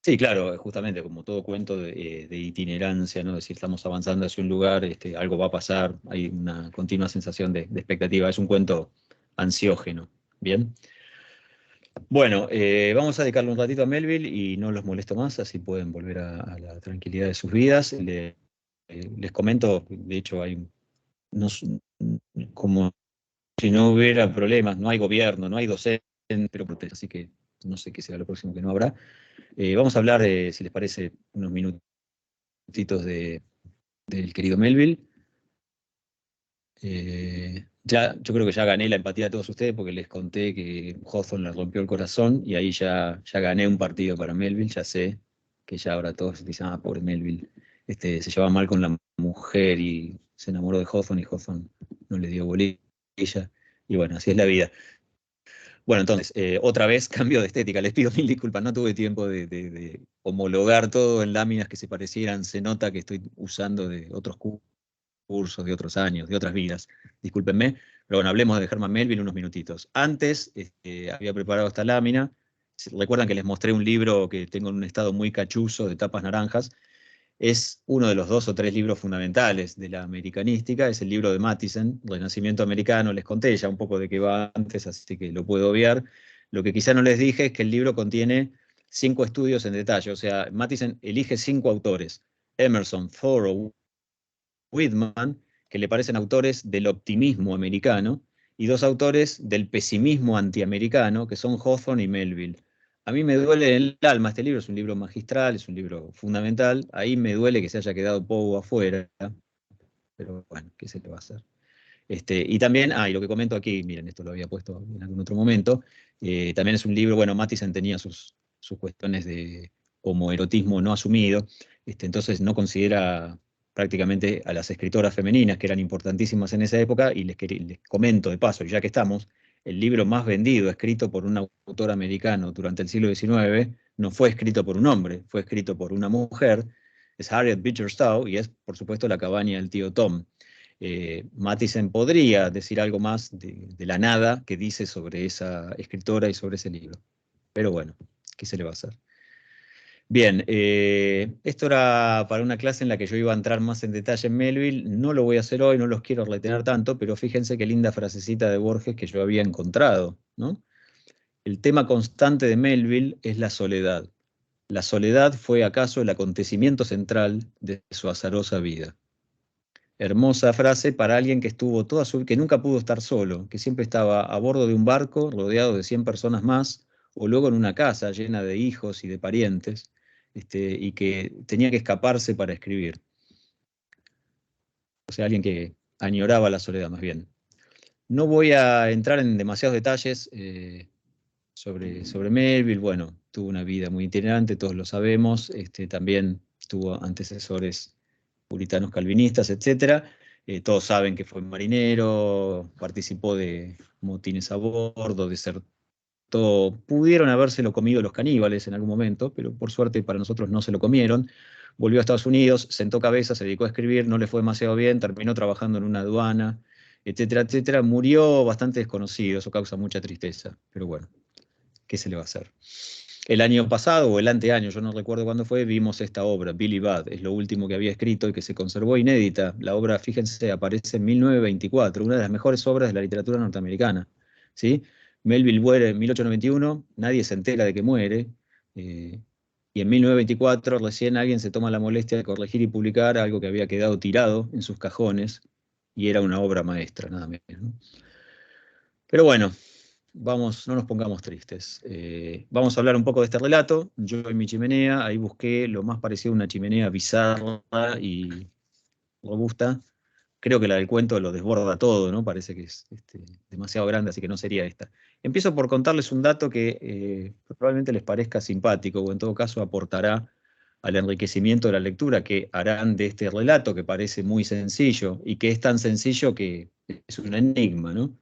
Speaker 1: Sí, claro, justamente como todo cuento de itinerancia, ¿no? Es decir, estamos avanzando hacia un lugar, algo va a pasar, hay una continua sensación de expectativa, es un cuento ansiógeno. Bien. Bueno, vamos a dedicarle un ratito a Melville y no los molesto más, así pueden volver a la tranquilidad de sus vidas. Les comento, de hecho, no, como si no hubiera problemas, no hay gobierno, no hay docente, pero así que no sé qué será lo próximo que no habrá. Vamos a hablar, si les parece, unos minutitos del querido Melville. Yo creo que ya gané la empatía de todos ustedes porque les conté que Hawthorne le rompió el corazón y ahí ya gané un partido para Melville, ya sé que ya ahora todos dicen, pobre Melville, se llevaba mal con la mujer y se enamoró de Hawthorne y Hawthorne no le dio bolilla. Y bueno, así es la vida. Bueno, entonces, otra vez cambio de estética. Les pido mil disculpas, no tuve tiempo de homologar todo en láminas que se parecieran. Se nota que estoy usando de otros cursos, de otros años, de otras vidas. Discúlpenme, pero bueno, hablemos de Herman Melville unos minutitos. Antes había preparado esta lámina. Recuerdan que les mostré un libro que tengo en un estado muy cachuzo, de tapas naranjas. Es uno de los 2 o 3 libros fundamentales de la americanística, es el libro de Mathisen, Renacimiento Americano. Les conté ya un poco de qué va antes, así que lo puedo obviar. Lo que quizá no les dije es que el libro contiene 5 estudios en detalle, o sea, Mathisen elige 5 autores, Emerson, Thoreau, Whitman, que le parecen autores del optimismo americano, y 2 autores del pesimismo antiamericano, que son Hawthorne y Melville. A mí me duele el alma, este libro es un libro magistral, es un libro fundamental, ahí me duele que se haya quedado Poe afuera, pero bueno, ¿qué se le va a hacer? Y también, y lo que comento aquí, miren, esto lo había puesto en algún otro momento, también es un libro, bueno, Mathisen tenía sus cuestiones de homoerotismo no asumido, entonces no considera prácticamente a las escritoras femeninas, que eran importantísimas en esa época, y les comento de paso, ya que estamos, el libro más vendido, escrito por un autor americano durante el siglo XIX, no fue escrito por un hombre, fue escrito por una mujer, es Harriet Beecher Stowe, y es, por supuesto, La cabaña del tío Tom. Mathisen podría decir algo más de la nada que dice sobre esa escritora y sobre ese libro. Pero bueno, ¿qué se le va a hacer? Bien, esto era para una clase en la que yo iba a entrar más en detalle en Melville. No lo voy a hacer hoy, no los quiero retener tanto, pero fíjense qué linda frasecita de Borges que yo había encontrado, ¿no? El tema constante de Melville es la soledad. La soledad fue acaso el acontecimiento central de su azarosa vida. Hermosa frase para alguien que estuvo toda su vida, que nunca pudo estar solo, que siempre estaba a bordo de un barco, rodeado de 100 personas más, o luego en una casa llena de hijos y de parientes, y que tenía que escaparse para escribir. O sea, alguien que añoraba la soledad, más bien. No voy a entrar en demasiados detalles sobre Melville. Bueno, tuvo una vida muy itinerante, todos lo sabemos. También tuvo antecesores puritanos calvinistas, etc. Todos saben que fue marinero, participó de motines a bordo, desertó. Pudieron habérselo comido los caníbales en algún momento, pero por suerte para nosotros no se lo comieron. Volvió a Estados Unidos, sentó cabeza, se dedicó a escribir, no le fue demasiado bien, terminó trabajando en una aduana, etcétera, etcétera. Murió bastante desconocido, eso causa mucha tristeza, pero bueno, ¿qué se le va a hacer? El año pasado o el anteaño, yo no recuerdo cuándo fue, vimos esta obra, Billy Budd, es lo último que había escrito y que se conservó inédita. La obra, fíjense, aparece en 1924, una de las mejores obras de la literatura norteamericana, ¿sí? Melville muere en 1891, nadie se entera de que muere, y en 1924 recién alguien se toma la molestia de corregir y publicar algo que había quedado tirado en sus cajones, y era una obra maestra, nada menos, ¿no? Pero bueno, vamos, no nos pongamos tristes. Vamos a hablar un poco de este relato, Yo y mi chimenea. Ahí busqué lo más parecido a una chimenea bizarra y robusta. Creo que la del cuento lo desborda todo, ¿no? Parece que es demasiado grande, así que no sería esta. Empiezo por contarles un dato que probablemente les parezca simpático, o en todo caso aportará al enriquecimiento de la lectura que harán de este relato, que parece muy sencillo, y que es tan sencillo que es un enigma, ¿no?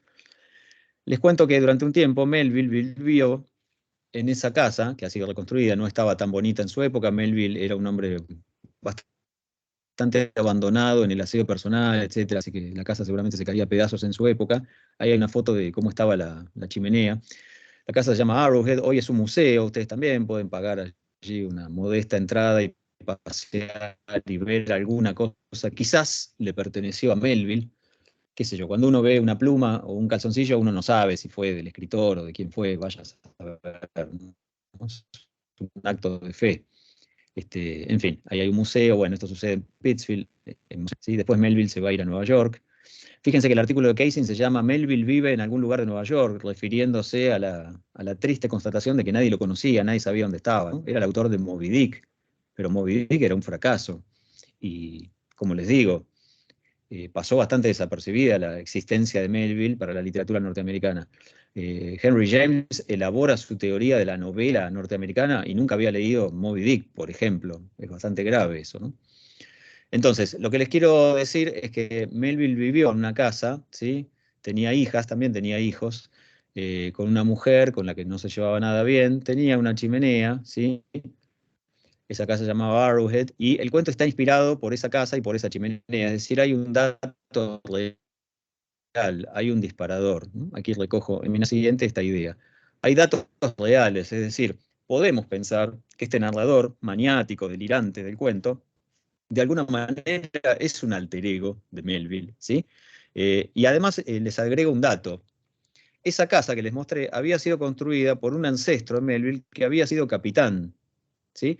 Speaker 1: Les cuento que durante un tiempo Melville vivió en esa casa, que ha sido reconstruida, no estaba tan bonita en su época. Melville era un hombre bastante abandonado en el aseo personal, etcétera, así que la casa seguramente se caía a pedazos en su época. Ahí hay una foto de cómo estaba la chimenea. La casa se llama Arrowhead, hoy es un museo, ustedes también pueden pagar allí una modesta entrada y pasear y ver alguna cosa. Quizás le perteneció a Melville, qué sé yo, cuando uno ve una pluma o un calzoncillo, uno no sabe si fue del escritor o de quién fue, vaya a saber, ¿no? Es un acto de fe. En fin, ahí hay un museo, bueno, esto sucede en Pittsfield, ¿sí? Después Melville se va a ir a Nueva York. Fíjense que el artículo de Casing se llama Melville vive en algún lugar de Nueva York, refiriéndose a la triste constatación de que nadie lo conocía, nadie sabía dónde estaba, ¿no? Era el autor de Moby Dick, pero Moby Dick era un fracaso. Y, como les digo, pasó bastante desapercibida la existencia de Melville para la literatura norteamericana. Henry James elabora su teoría de la novela norteamericana y nunca había leído Moby Dick, por ejemplo. Es bastante grave eso, ¿no? Entonces, lo que les quiero decir es que Melville vivió en una casa, ¿sí? Tenía hijas, también tenía hijos, con una mujer con la que no se llevaba nada bien, tenía una chimenea, ¿sí? Esa casa se llamaba Arrowhead, y el cuento está inspirado por esa casa y por esa chimenea, es decir, hay un dato real, hay un disparador, ¿no? Aquí recojo en mi siguiente esta idea. Hay datos reales, es decir, podemos pensar que este narrador maniático, delirante del cuento, de alguna manera es un alter ego de Melville, ¿sí? Y además les agrego un dato. Esa casa que les mostré había sido construida por un ancestro de Melville que había sido capitán, ¿sí?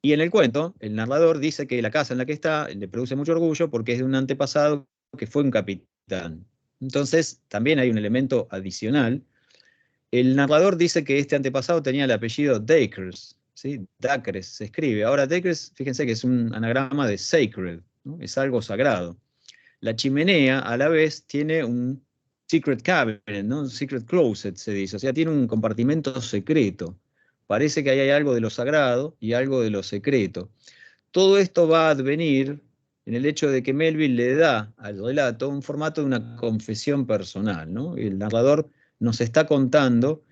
Speaker 1: Y en el cuento, el narrador dice que la casa en la que está le produce mucho orgullo porque es de un antepasado que fue un capitán. Entonces, también hay un elemento adicional. El narrador dice que este antepasado tenía el apellido Dacres, ¿sí? Dacres se escribe. Ahora, Dacres, fíjense que es un anagrama de sacred, ¿no? Es algo sagrado. La chimenea, a la vez, tiene un secret cabinet, ¿no? Un secret closet, se dice. O sea, tiene un compartimento secreto. Parece que ahí hay algo de lo sagrado y algo de lo secreto. Todo esto va a advenir en el hecho de que Melville le da al relato un formato de una confesión personal, ¿no? El narrador nos está contando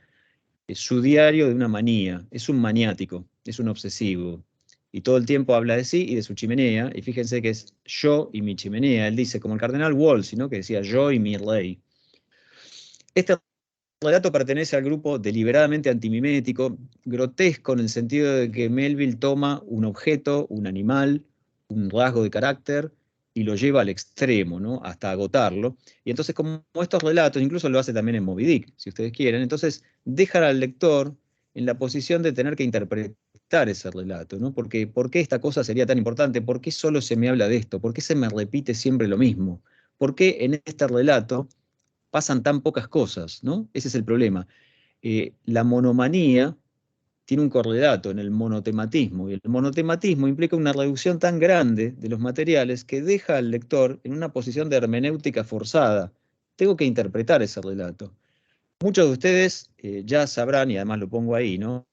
Speaker 1: su diario de una manía, es un maniático, es un obsesivo, y todo el tiempo habla de sí y de su chimenea, y fíjense que es yo y mi chimenea, él dice, como el cardenal Wolsey, ¿no? Que decía yo y mi rey. Este relato pertenece al grupo deliberadamente antimimético, grotesco en el sentido de que Melville toma un objeto, un animal, un rasgo de carácter, y lo lleva al extremo, ¿no? Hasta agotarlo. Y entonces, como estos relatos, incluso lo hace también en Moby Dick, si ustedes quieren, entonces dejan al lector en la posición de tener que interpretar ese relato, ¿no? Porque, ¿por qué esta cosa sería tan importante? ¿Por qué solo se me habla de esto? ¿Por qué se me repite siempre lo mismo? ¿Por qué en este relato pasan tan pocas cosas, ¿no? Ese es el problema. La monomanía tiene un correlato en el monotematismo, y el monotematismo implica una reducción tan grande de los materiales que deja al lector en una posición de hermenéutica forzada. Tengo que interpretar ese relato. Muchos de ustedes ya sabrán, y además lo pongo ahí, ¿no?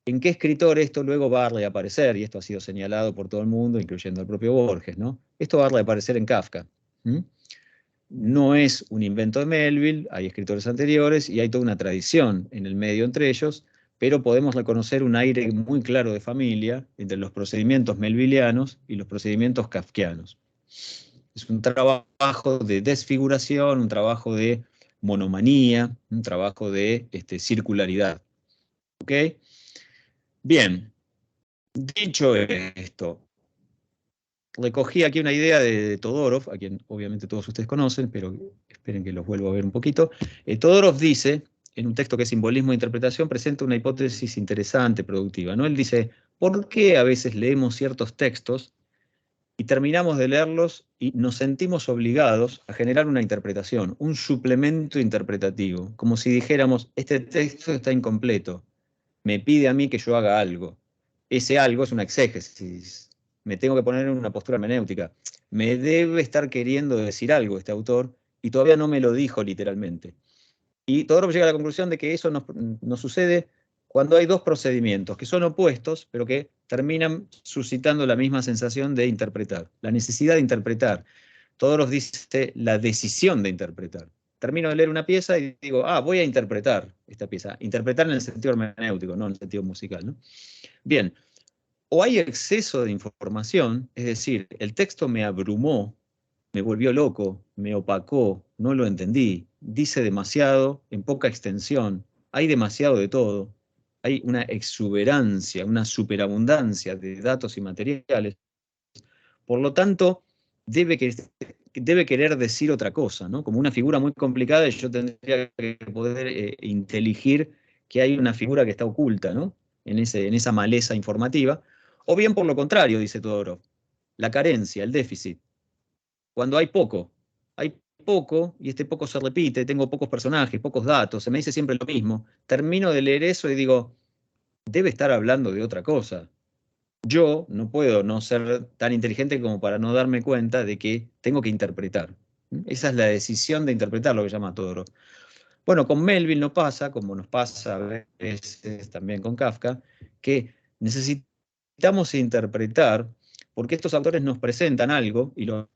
Speaker 1: En qué escritor esto luego va a reaparecer, y esto ha sido señalado por todo el mundo, incluyendo el propio Borges, ¿no? Esto va a reaparecer en Kafka. No es un invento de Melville, hay escritores anteriores y hay toda una tradición en el medio entre ellos, pero podemos reconocer un aire muy claro de familia entre los procedimientos melvillianos y los procedimientos kafkianos. Es un trabajo de desfiguración, un trabajo de monomanía, un trabajo de circularidad. ¿Ok? Bien, dicho esto, recogí aquí una idea de Todorov, a quien obviamente todos ustedes conocen, pero esperen que los vuelvo a ver un poquito. Todorov dice, en un texto que es Simbolismo e Interpretación, presenta una hipótesis interesante, productiva, ¿no? Él dice, ¿por qué a veces leemos ciertos textos y terminamos de leerlos y nos sentimos obligados a generar una interpretación, un suplemento interpretativo, como si dijéramos, este texto está incompleto, me pide a mí que yo haga algo. Ese algo es una exégesis, me tengo que poner en una postura hermenéutica, me debe estar queriendo decir algo este autor y todavía no me lo dijo literalmente. Y Todorov llega a la conclusión de que eso nos sucede cuando hay dos procedimientos que son opuestos, pero que terminan suscitando la misma sensación de interpretar, la necesidad de interpretar. Todorov dice la decisión de interpretar. Termino de leer una pieza y digo, voy a interpretar esta pieza. Interpretar en el sentido hermenéutico, no en el sentido musical, ¿no? Bien, o hay exceso de información, es decir, el texto me abrumó, me volvió loco, me opacó, no lo entendí, dice demasiado en poca extensión, hay demasiado de todo, hay una exuberancia, una superabundancia de datos y materiales. Por lo tanto, debe querer decir otra cosa, ¿no? Como una figura muy complicada, y yo tendría que poder inteligir que hay una figura que está oculta, ¿no? En esa maleza informativa. O bien por lo contrario, dice Todorov, la carencia, el déficit. Cuando hay poco y este poco se repite, tengo pocos personajes, pocos datos, se me dice siempre lo mismo, termino de leer eso y digo, debe estar hablando de otra cosa. Yo no puedo no ser tan inteligente como para no darme cuenta de que tengo que interpretar. Esa es la decisión de interpretar, lo que llama Todorov. Bueno, con Melville no pasa, como nos pasa a veces también con Kafka, que necesitamos interpretar porque estos autores nos presentan algo y lo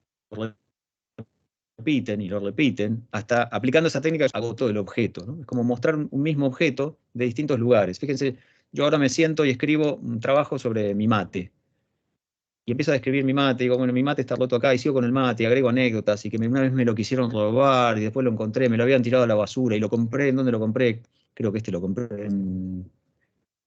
Speaker 1: repiten y lo repiten, hasta aplicando esa técnica agotó el objeto, ¿no? Es como mostrar un mismo objeto de distintos lugares. Fíjense, yo ahora me siento y escribo un trabajo sobre mi mate. Y empiezo a describir mi mate, digo, bueno, mi mate está roto acá, y sigo con el mate, y agrego anécdotas, y que una vez me lo quisieron robar, y después lo encontré, me lo habían tirado a la basura, y lo compré, ¿en dónde lo compré? Creo que lo compré en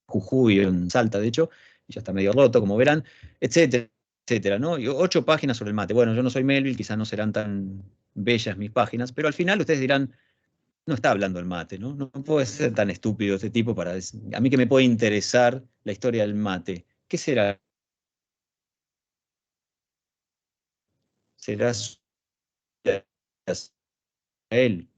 Speaker 1: Jujuy, en Salta, de hecho, y ya está medio roto, como verán, etcétera, etcétera, ¿no? Y 8 páginas sobre el mate. Bueno, yo no soy Melville, quizás no serán tan bellas mis páginas, pero al final ustedes dirán, no está hablando el mate, ¿no? No puede ser tan estúpido este tipo para decir, a mí que me puede interesar la historia del mate. ¿Qué será? ¿Será él?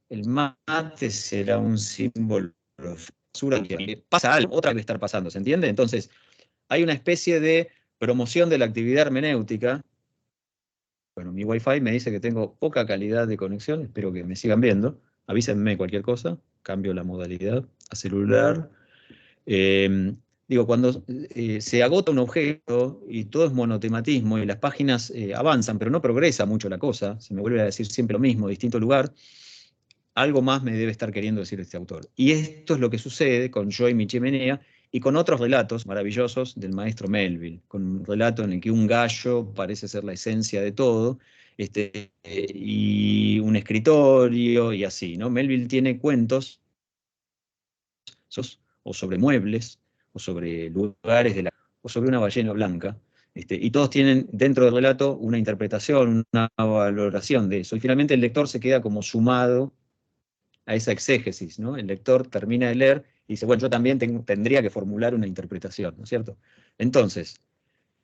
Speaker 1: El mate será un símbolo de basura que pasa algo, otra debe estar pasando, ¿se entiende? Entonces, hay una especie de promoción de la actividad hermenéutica. Bueno, mi Wi-Fi me dice que tengo poca calidad de conexión, espero que me sigan viendo. Avísenme cualquier cosa, cambio la modalidad a celular. Digo, cuando se agota un objeto y todo es monotematismo y las páginas avanzan, pero no progresa mucho la cosa, se me vuelve a decir siempre lo mismo, distinto lugar, algo más me debe estar queriendo decir este autor. Y esto es lo que sucede con Yo y mi chimenea y con otros relatos maravillosos del maestro Melville, con un relato en el que un gallo parece ser la esencia de todo, y un escritorio y así, ¿no? Melville tiene cuentos o sobre muebles, o sobre lugares o sobre una ballena blanca, y todos tienen dentro del relato una interpretación, una valoración de eso, y finalmente el lector se queda como sumado a esa exégesis, ¿no? El lector termina de leer y dice, bueno, yo también tendría que formular una interpretación, ¿no es cierto? Entonces,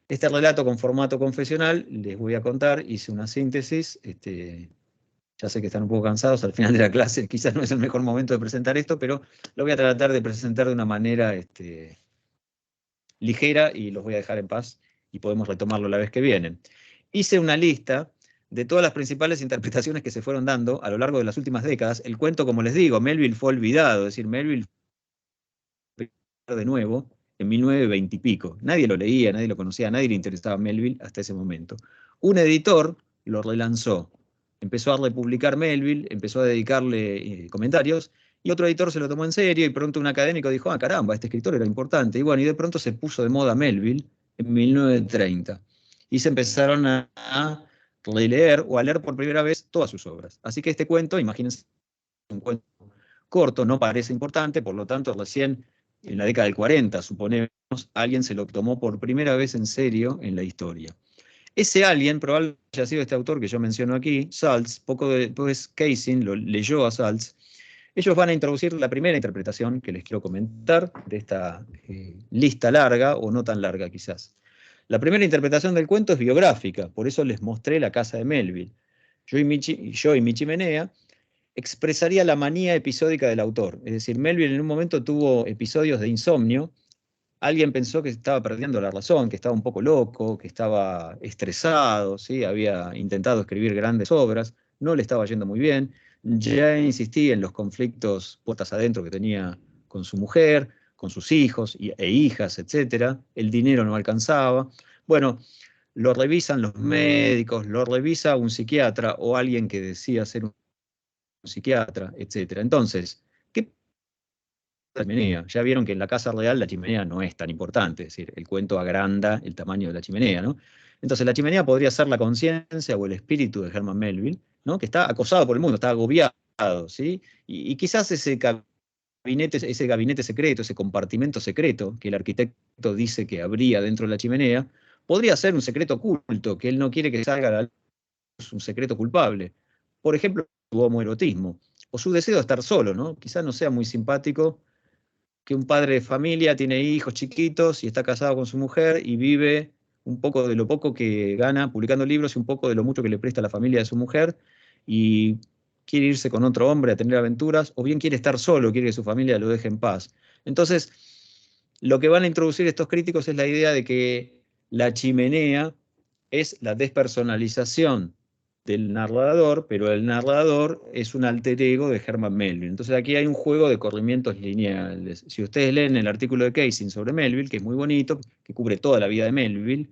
Speaker 1: este relato con formato confesional, les voy a contar, hice una síntesis, ya sé que están un poco cansados al final de la clase, quizás no es el mejor momento de presentar esto, pero lo voy a tratar de presentar de una manera ligera y los voy a dejar en paz y podemos retomarlo la vez que viene. Hice una lista de todas las principales interpretaciones que se fueron dando a lo largo de las últimas décadas. El cuento, como les digo, Melville fue olvidado, es decir, Melville fue de nuevo en 1920 y pico. Nadie lo leía, nadie lo conocía, nadie le interesaba a Melville hasta ese momento. Un editor lo relanzó, empezó a republicar Melville, empezó a dedicarle comentarios, y otro editor se lo tomó en serio, y pronto un académico dijo, caramba, este escritor era importante. Y bueno, y de pronto se puso de moda Melville en 1930. Y se empezaron a releer o a leer por primera vez todas sus obras. Así que este cuento, imagínense, un cuento corto, no parece importante, por lo tanto, recién en la década del 40, suponemos, alguien se lo tomó por primera vez en serio en la historia. Ese alguien probablemente haya sido este autor que yo menciono aquí, Salz. Poco después Casing lo leyó a Salz. Ellos van a introducir la primera interpretación que les quiero comentar de esta lista larga, o no tan larga quizás. La primera interpretación del cuento es biográfica, por eso les mostré la casa de Melville. Yo y mi chimenea expresaría la manía episódica del autor. Es decir, Melville en un momento tuvo episodios de insomnio. Alguien pensó que estaba perdiendo la razón, que estaba un poco loco, que estaba estresado, ¿sí? Había intentado escribir grandes obras, no le estaba yendo muy bien. Ya insistía en los conflictos puertas adentro que tenía con su mujer, con sus hijos e hijas, etc. El dinero no alcanzaba. Bueno, lo revisan los médicos, lo revisa un psiquiatra o alguien que decía ser un psiquiatra, etc. Entonces, ¿qué chimenea? Ya vieron que en la casa real la chimenea no es tan importante, es decir, el cuento agranda el tamaño de la chimenea, ¿no? Entonces la chimenea podría ser la conciencia o el espíritu de Herman Melville, ¿no? Que está acosado por el mundo, está agobiado, ¿sí? Y quizás ese gabinete secreto, ese compartimento secreto que el arquitecto dice que habría dentro de la chimenea, podría ser un secreto oculto, que él no quiere que salga a la luz, un secreto culpable. Por ejemplo, su homoerotismo, o su deseo de estar solo, ¿no? Quizás no sea muy simpático que un padre de familia tiene hijos chiquitos y está casado con su mujer y vive un poco de lo poco que gana publicando libros y un poco de lo mucho que le presta a la familia de su mujer y quiere irse con otro hombre a tener aventuras, o bien quiere estar solo, quiere que su familia lo deje en paz. Entonces, lo que van a introducir estos críticos es la idea de que la chimenea es la despersonalización del narrador, pero el narrador es un alter ego de Herman Melville. Entonces aquí hay un juego de corrimientos lineales. Si ustedes leen el artículo de Casing sobre Melville, que es muy bonito, que cubre toda la vida de Melville,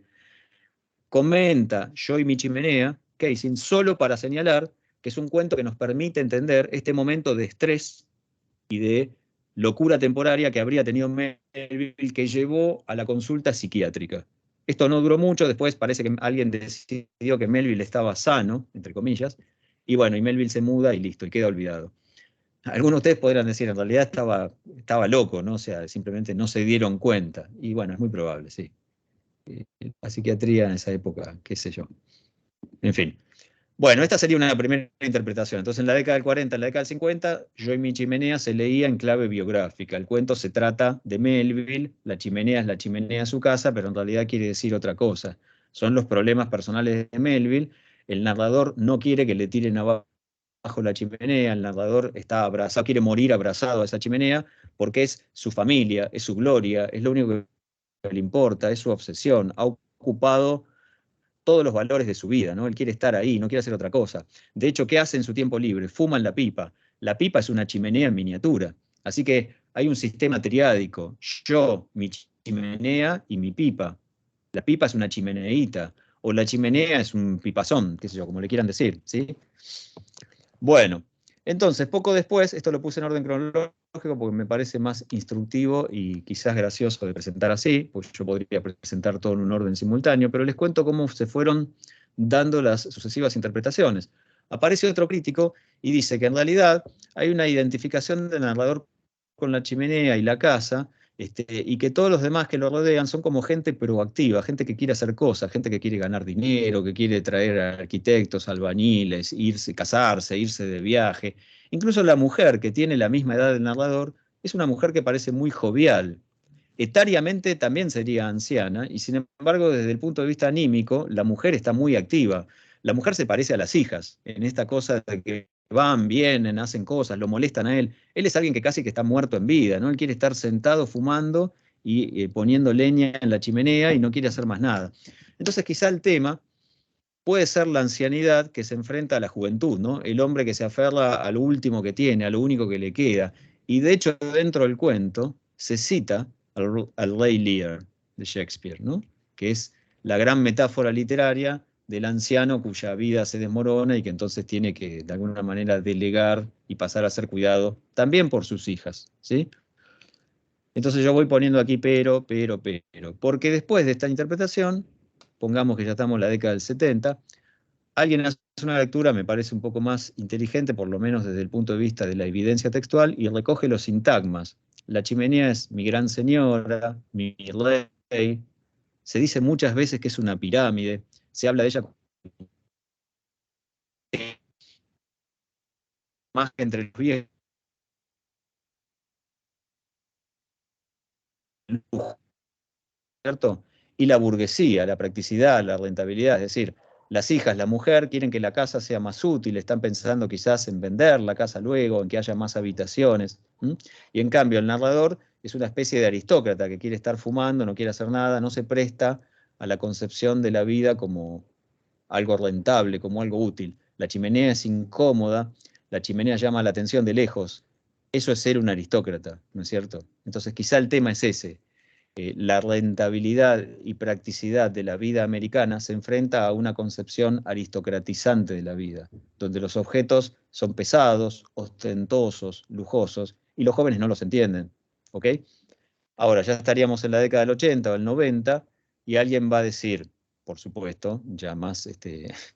Speaker 1: comenta Yo y mi chimenea, Casing, solo para señalar que es un cuento que nos permite entender este momento de estrés y de locura temporaria que habría tenido Melville, que llevó a la consulta psiquiátrica. Esto no duró mucho, después parece que alguien decidió que Melville estaba sano, entre comillas, y bueno, y Melville se muda y listo, y queda olvidado. Algunos de ustedes podrán decir, en realidad estaba loco, ¿no? O sea, simplemente no se dieron cuenta. Y bueno, es muy probable, sí. La psiquiatría en esa época, qué sé yo. En fin. Bueno, esta sería una primera interpretación. Entonces, en la década del 40, en la década del 50, Yo y mi chimenea se leía en clave biográfica. El cuento se trata de Melville, la chimenea es la chimenea de su casa, pero en realidad quiere decir otra cosa. Son los problemas personales de Melville. El narrador no quiere que le tiren abajo la chimenea, el narrador está abrazado, quiere morir abrazado a esa chimenea, porque es su familia, es su gloria, es lo único que le importa, es su obsesión. Ha ocupado todos los valores de su vida, ¿no? Él quiere estar ahí, no quiere hacer otra cosa. De hecho, ¿qué hace en su tiempo libre? Fuman la pipa. La pipa es una chimenea en miniatura. Así que hay un sistema triádico. Yo, mi chimenea y mi pipa. La pipa es una chimeneíta, o la chimenea es un pipazón, qué sé yo, como le quieran decir, ¿sí? Bueno, entonces, poco después, esto lo puse en orden cronológico porque me parece más instructivo y quizás gracioso de presentar así, pues yo podría presentar todo en un orden simultáneo, pero les cuento cómo se fueron dando las sucesivas interpretaciones. Aparece otro crítico y dice que en realidad hay una identificación del narrador con la chimenea y la casa, y que todos los demás que lo rodean son como gente proactiva, gente que quiere hacer cosas, gente que quiere ganar dinero, que quiere traer a arquitectos, albañiles, irse, casarse, irse de viaje. Incluso la mujer, que tiene la misma edad del narrador, es una mujer que parece muy jovial. Etariamente también sería anciana, y sin embargo, desde el punto de vista anímico, la mujer está muy activa. La mujer se parece a las hijas, en esta cosa de que van, vienen, hacen cosas, lo molestan a él. Él es alguien que casi que está muerto en vida, ¿no? Él quiere estar sentado fumando y poniendo leña en la chimenea y no quiere hacer más nada. Entonces quizá el tema puede ser la ancianidad que se enfrenta a la juventud, ¿no? El hombre que se aferra a lo último que tiene, a lo único que le queda. Y de hecho, dentro del cuento se cita al Rey Lear de Shakespeare, ¿no? Que es la gran metáfora literaria del anciano cuya vida se desmorona y que entonces tiene que, de alguna manera, delegar y pasar a ser cuidado también por sus hijas, ¿sí? Entonces yo voy poniendo aquí pero, porque después de esta interpretación, pongamos que ya estamos en la década del 70, alguien hace una lectura, me parece un poco más inteligente, por lo menos desde el punto de vista de la evidencia textual, y recoge los sintagmas. La chimenea es mi gran señora, mi rey. Se dice muchas veces que es una pirámide. Se habla de ella más que entre los viejos, ¿cierto? y la burguesía, la practicidad, la rentabilidad, es decir, las hijas, la mujer quieren que la casa sea más útil, están pensando quizás en vender la casa luego, en que haya más habitaciones. Y en cambio el narrador es una especie de aristócrata que quiere estar fumando, no quiere hacer nada, no se presta a la concepción de la vida como algo rentable, como algo útil. La chimenea es incómoda, la chimenea llama la atención de lejos. Eso es ser un aristócrata, ¿no es cierto? Entonces quizá el tema es ese. La rentabilidad y practicidad de la vida americana se enfrenta a una concepción aristocratizante de la vida, donde los objetos son pesados, ostentosos, lujosos, y los jóvenes no los entienden, ¿ok? Ahora, ya estaríamos en la década del 80 o el 90, y alguien va a decir, por supuesto, ya más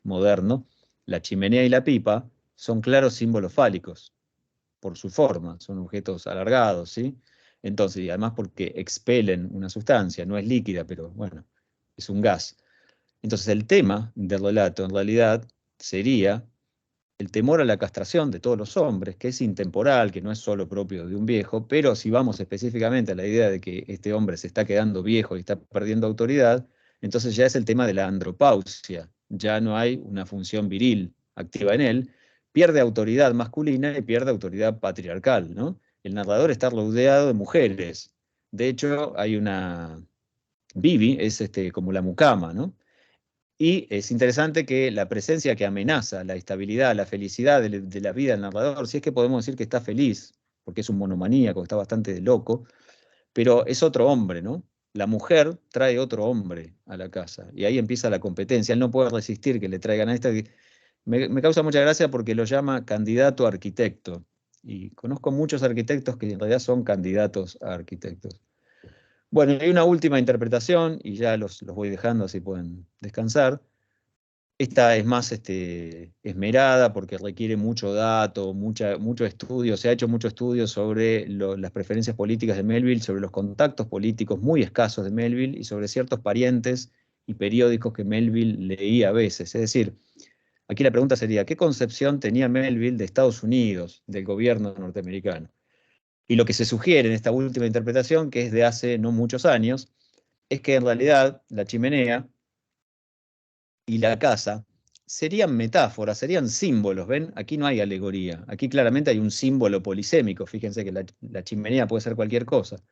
Speaker 1: moderno, la chimenea y la pipa son claros símbolos fálicos, por su forma, son objetos alargados, ¿sí? Entonces, y además porque expelen una sustancia, no es líquida, pero bueno, es un gas. Entonces el tema del relato en realidad sería el temor a la castración de todos los hombres, que es intemporal, que no es solo propio de un viejo, pero si vamos específicamente a la idea de que este hombre se está quedando viejo y está perdiendo autoridad, entonces ya es el tema de la andropausia, ya no hay una función viril activa en él, pierde autoridad masculina y pierde autoridad patriarcal, ¿no? El narrador está rodeado de mujeres. De hecho, hay una... Bibi es como la mucama, ¿no? Y es interesante que la presencia que amenaza la estabilidad, la felicidad de la vida del narrador, si es que podemos decir que está feliz, porque es un monomaníaco, está bastante loco, pero es otro hombre, ¿no? La mujer trae otro hombre a la casa, y ahí empieza la competencia. Él no puede resistir que le traigan a este. Me causa mucha gracia porque lo llama candidato a arquitecto, y conozco muchos arquitectos que en realidad son candidatos a arquitectos. Bueno, hay una última interpretación, y ya los voy dejando así pueden descansar. Esta es más esmerada porque requiere mucho dato, mucho estudio. Se ha hecho mucho estudio sobre las preferencias políticas de Melville, sobre los contactos políticos muy escasos de Melville y sobre ciertos parientes y periódicos que Melville leía a veces. Es decir, aquí la pregunta sería, ¿qué concepción tenía Melville de Estados Unidos, del gobierno norteamericano? Y lo que se sugiere en esta última interpretación, que es de hace no muchos años, es que en realidad la chimenea y la casa serían metáforas, serían símbolos, ¿ven? Aquí no hay alegoría, aquí claramente hay un símbolo polisémico, fíjense que la chimenea puede ser cualquier cosa.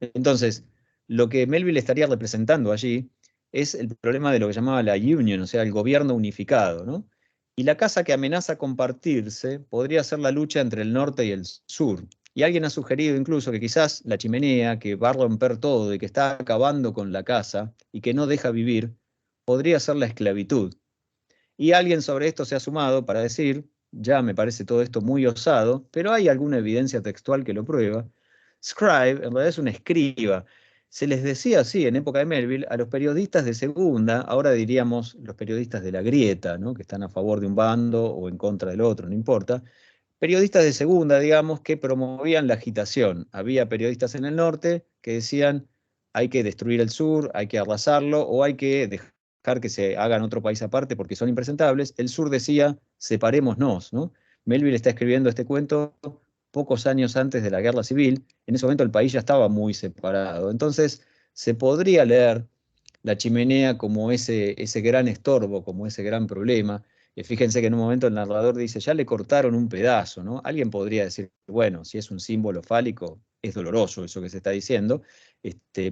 Speaker 1: Entonces, lo que Melville estaría representando allí es el problema de lo que llamaba la union, o sea, el gobierno unificado, ¿no? Y la casa que amenaza compartirse podría ser la lucha entre el norte y el sur. Y alguien ha sugerido incluso que quizás la chimenea, que va a romper todo y que está acabando con la casa y que no deja vivir, podría ser la esclavitud. Y alguien sobre esto se ha sumado para decir, ya me parece todo esto muy osado, pero hay alguna evidencia textual que lo prueba. Scribe en realidad es un escriba. Se les decía así en época de Melville a los periodistas de segunda, ahora diríamos los periodistas de la grieta, ¿no? Que están a favor de un bando o en contra del otro, no importa. Periodistas de segunda, digamos, que promovían la agitación. Había periodistas en el norte que decían hay que destruir el sur, hay que arrasarlo o hay que dejar que se hagan otro país aparte porque son impresentables. El sur decía separémonos, ¿no? Melville está escribiendo este cuento pocos años antes de la guerra civil. En ese momento el país ya estaba muy separado. Entonces se podría leer la chimenea como ese gran estorbo, como ese gran problema. Y fíjense que en un momento el narrador dice, ya le cortaron un pedazo, ¿no? Alguien podría decir, bueno, si es un símbolo fálico, es doloroso eso que se está diciendo,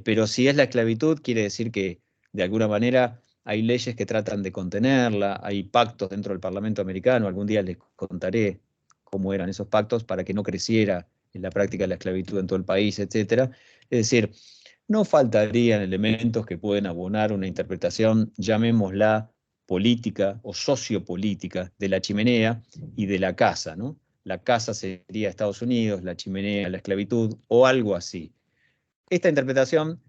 Speaker 1: pero si es la esclavitud, quiere decir que de alguna manera hay leyes que tratan de contenerla, hay pactos dentro del Parlamento americano, algún día les contaré cómo eran esos pactos para que no creciera en la práctica de la esclavitud en todo el país, etc. Es decir, no faltarían elementos que pueden abonar una interpretación, llamémosla política o sociopolítica, de la chimenea y de la casa, ¿no? La casa sería Estados Unidos, la chimenea la esclavitud, o algo así. Esta interpretación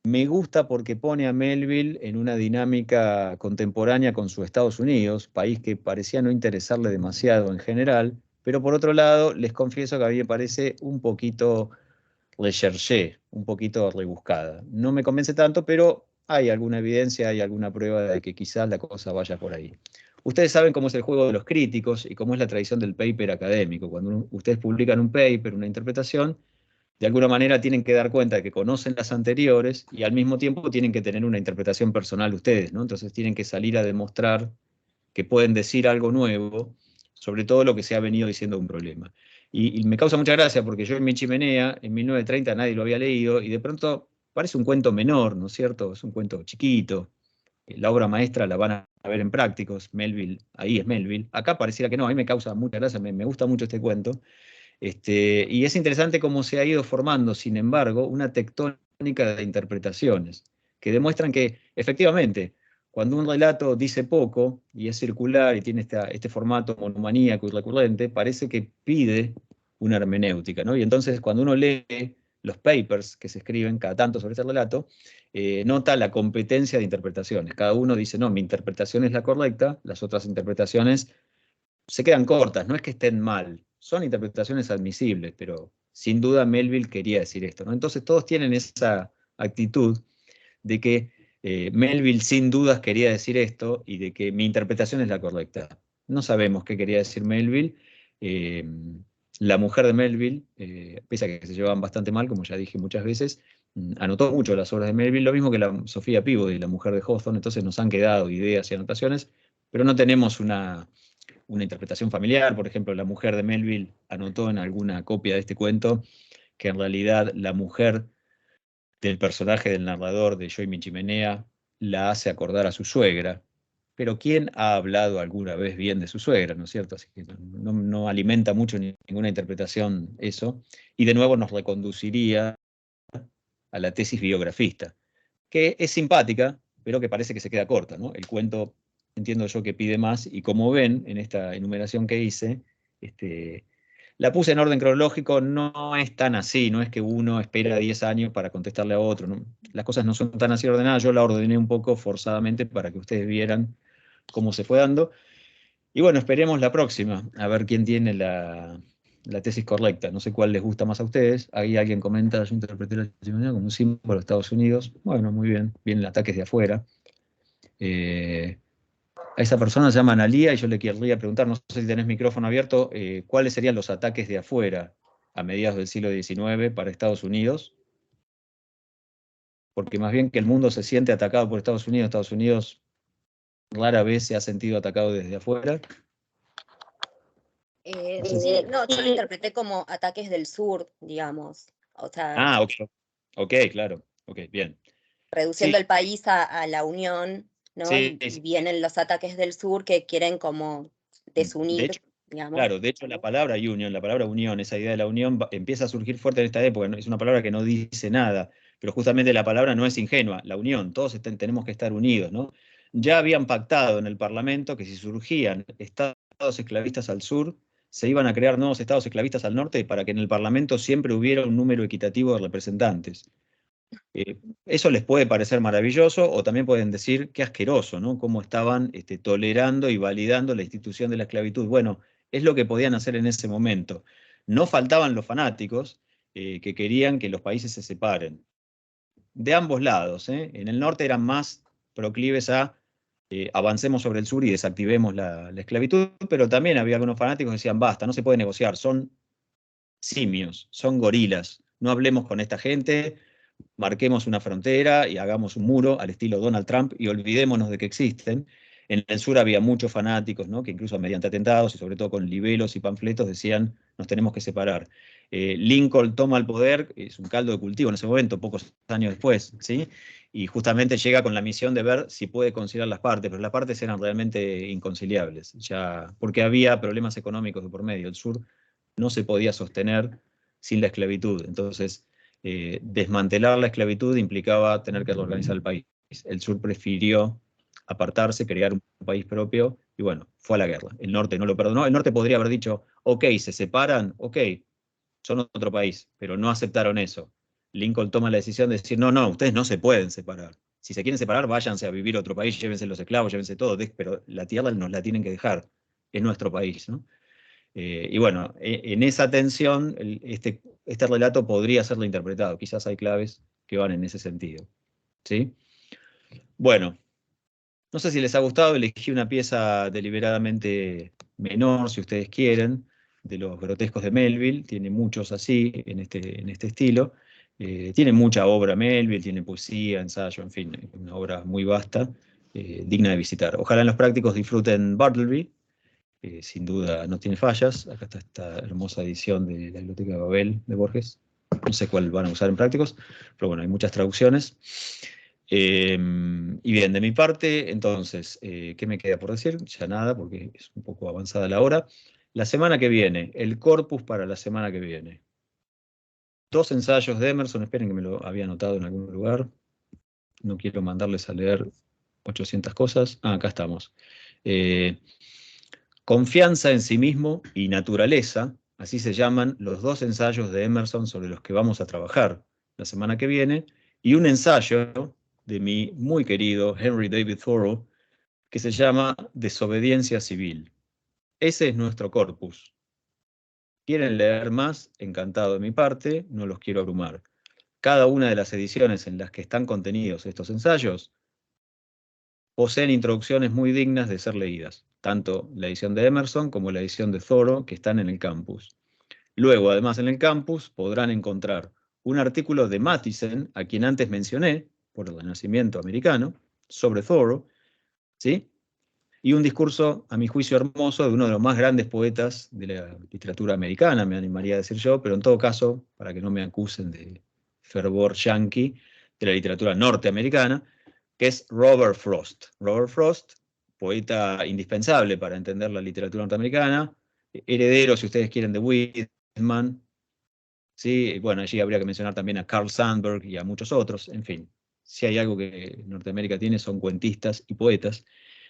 Speaker 1: me gusta porque pone a Melville en una dinámica contemporánea con su Estados Unidos, país que parecía no interesarle demasiado en general, pero por otro lado, les confieso que a mí me parece un poquito recherché, un poquito rebuscada. No me convence tanto, pero hay alguna evidencia, hay alguna prueba de que quizás la cosa vaya por ahí. Ustedes saben cómo es el juego de los críticos y cómo es la tradición del paper académico. Cuando ustedes publican un paper, una interpretación, de alguna manera tienen que dar cuenta de que conocen las anteriores y al mismo tiempo tienen que tener una interpretación personal ustedes, ¿no? Entonces tienen que salir a demostrar que pueden decir algo nuevo sobre todo lo que se ha venido diciendo un problema. Y me causa mucha gracia porque yo en Mi Chimenea, en 1930, nadie lo había leído, y de pronto parece un cuento menor, ¿no es cierto? Es un cuento chiquito. La obra maestra la van a ver en Prácticos, Melville, ahí es Melville. Acá pareciera que no, a mí me causa mucha gracia, me gusta mucho este cuento. Y es interesante cómo se ha ido formando, sin embargo, una tectónica de interpretaciones que demuestran que, efectivamente, cuando un relato dice poco y es circular y tiene este formato monomaníaco y recurrente, parece que pide una hermenéutica, ¿no? Y entonces, cuando uno lee los papers que se escriben cada tanto sobre este relato, nota la competencia de interpretaciones. Cada uno dice, no, mi interpretación es la correcta, las otras interpretaciones se quedan cortas, no es que estén mal, son interpretaciones admisibles, pero sin duda Melville quería decir esto, ¿no? Entonces todos tienen esa actitud de que Melville sin dudas quería decir esto y de que mi interpretación es la correcta. No sabemos qué quería decir Melville. Eh, la mujer de Melville, pese a que se llevaban bastante mal, como ya dije muchas veces, anotó mucho las obras de Melville, lo mismo que la Sofía Peabody, la mujer de Hawthorne, entonces nos han quedado ideas y anotaciones, pero no tenemos una interpretación familiar. Por ejemplo, la mujer de Melville anotó en alguna copia de este cuento que en realidad la mujer del personaje del narrador de Yo y mi chimenea la hace acordar a su suegra. Pero ¿quién ha hablado alguna vez bien de su suegra, no es cierto? Así que no alimenta mucho ninguna interpretación eso. Y de nuevo nos reconduciría a la tesis biografista, que es simpática, pero que parece que se queda corta, ¿no? El cuento, entiendo yo, que pide más, y como ven en esta enumeración que hice, la puse en orden cronológico, no es tan así, no es que uno espera 10 años para contestarle a otro, ¿no? Las cosas no son tan así ordenadas, yo la ordené un poco forzadamente para que ustedes vieran cómo se fue dando. Y bueno, esperemos la próxima, a ver quién tiene la tesis correcta. No sé cuál les gusta más a ustedes. Ahí alguien comenta, yo interpreté la chimenea como un símbolo de Estados Unidos. Bueno, muy bien, vienen ataques de afuera. A esa persona se llama Analía y yo le querría preguntar, no sé si tenés micrófono abierto, ¿cuáles serían los ataques de afuera a mediados del siglo XIX para Estados Unidos? Porque más bien que el mundo se siente atacado por Estados Unidos rara vez se ha sentido atacado desde afuera.
Speaker 6: Sí, no, yo lo interpreté como ataques del sur, digamos. O sea,
Speaker 1: Ok, claro. Ok, bien.
Speaker 6: reduciendo
Speaker 1: Sí,
Speaker 6: el país a la unión, ¿no?
Speaker 1: sí,
Speaker 6: Y
Speaker 1: sí.
Speaker 6: vienen los ataques del sur que quieren como
Speaker 1: De
Speaker 6: desunir,
Speaker 1: hecho,
Speaker 6: digamos.
Speaker 1: claro, de hecho la palabra unión, esa idea de la unión empieza a surgir fuerte en esta época. Es una palabra que no dice nada, pero justamente la palabra no es ingenua, la unión, todos tenemos que estar unidos, ¿no? Ya habían pactado en el Parlamento que si surgían estados esclavistas al sur, se iban a crear nuevos estados esclavistas al norte para que en el Parlamento siempre hubiera un número equitativo de representantes. Eso les puede parecer maravilloso o también pueden decir qué asqueroso, ¿no? Cómo estaban tolerando y validando la institución de la esclavitud. Bueno, es lo que podían hacer en ese momento. No faltaban los fanáticos que querían que los países se separen. De ambos lados, ¿eh? En el norte eran más proclives a avancemos sobre el sur y desactivemos la esclavitud, pero también había algunos fanáticos que decían, basta, no se puede negociar, son simios, son gorilas, no hablemos con esta gente, marquemos una frontera y hagamos un muro al estilo Donald Trump y olvidémonos de que existen. En el sur había muchos fanáticos, ¿no? Que incluso mediante atentados y sobre todo con libelos y panfletos decían nos tenemos que separar. Lincoln toma el poder, es un caldo de cultivo en ese momento, pocos años después, ¿sí? Y justamente llega con la misión de ver si puede conciliar las partes, pero las partes eran realmente inconciliables, ya, porque había problemas económicos de por medio. El sur no se podía sostener sin la esclavitud. Entonces, desmantelar la esclavitud implicaba tener que reorganizar el país. El sur prefirió apartarse, crear un país propio, y bueno, fue a la guerra. El norte no lo perdonó. El norte podría haber dicho, ok, se separan, ok, son otro país, pero no aceptaron eso. Lincoln toma la decisión de decir, no, ustedes no se pueden separar. Si se quieren separar, váyanse a vivir a otro país, llévense los esclavos, llévense todo, pero la tierra nos la tienen que dejar, es nuestro país, ¿no? Y bueno, en esa tensión, este relato podría serlo interpretado. Quizás hay claves que van en ese sentido. ¿Sí? Bueno, no sé si les ha gustado, elegí una pieza deliberadamente menor, si ustedes quieren. de los grotescos de Melville, tiene muchos así, en este estilo. Tiene mucha obra Melville, tiene poesía, ensayo, en fin, una obra muy vasta, digna de visitar. Ojalá en los prácticos disfruten Bartleby, sin duda no tiene fallas. Acá está esta hermosa edición de la Biblioteca de Babel de Borges. No sé cuál van a usar en prácticos, pero bueno, hay muchas traducciones. Y bien, de mi parte, entonces, ¿qué me queda por decir? Ya nada, porque es un poco avanzada la hora. La semana que viene, el corpus para la semana que viene. 2 ensayos de Emerson, esperen que me lo había anotado en algún lugar. No quiero mandarles a leer 800 cosas. Acá estamos. Confianza en sí mismo y naturaleza, así se llaman los 2 ensayos de Emerson sobre los que vamos a trabajar la semana que viene, y un ensayo de mi muy querido Henry David Thoreau, que se llama Desobediencia Civil. Ese es nuestro corpus. ¿Quieren leer más? Encantado de mi parte, no los quiero abrumar. Cada una de las ediciones en las que están contenidos estos ensayos poseen introducciones muy dignas de ser leídas, tanto la edición de Emerson como la edición de Thoreau, que están en el campus. Luego, además, en el campus podrán encontrar un artículo de Mathisen, a quien antes mencioné, por el Renacimiento americano, sobre Thoreau, ¿sí? Y un discurso, a mi juicio, hermoso de uno de los más grandes poetas de la literatura americana, me animaría a decir yo, pero en todo caso, para que no me acusen de fervor yanqui, de la literatura norteamericana, que es Robert Frost. Robert Frost, poeta indispensable para entender la literatura norteamericana, heredero, si ustedes quieren, de Whitman, ¿sí? Bueno, allí habría que mencionar también a Carl Sandburg y a muchos otros, en fin. Si hay algo que Norteamérica tiene son cuentistas y poetas.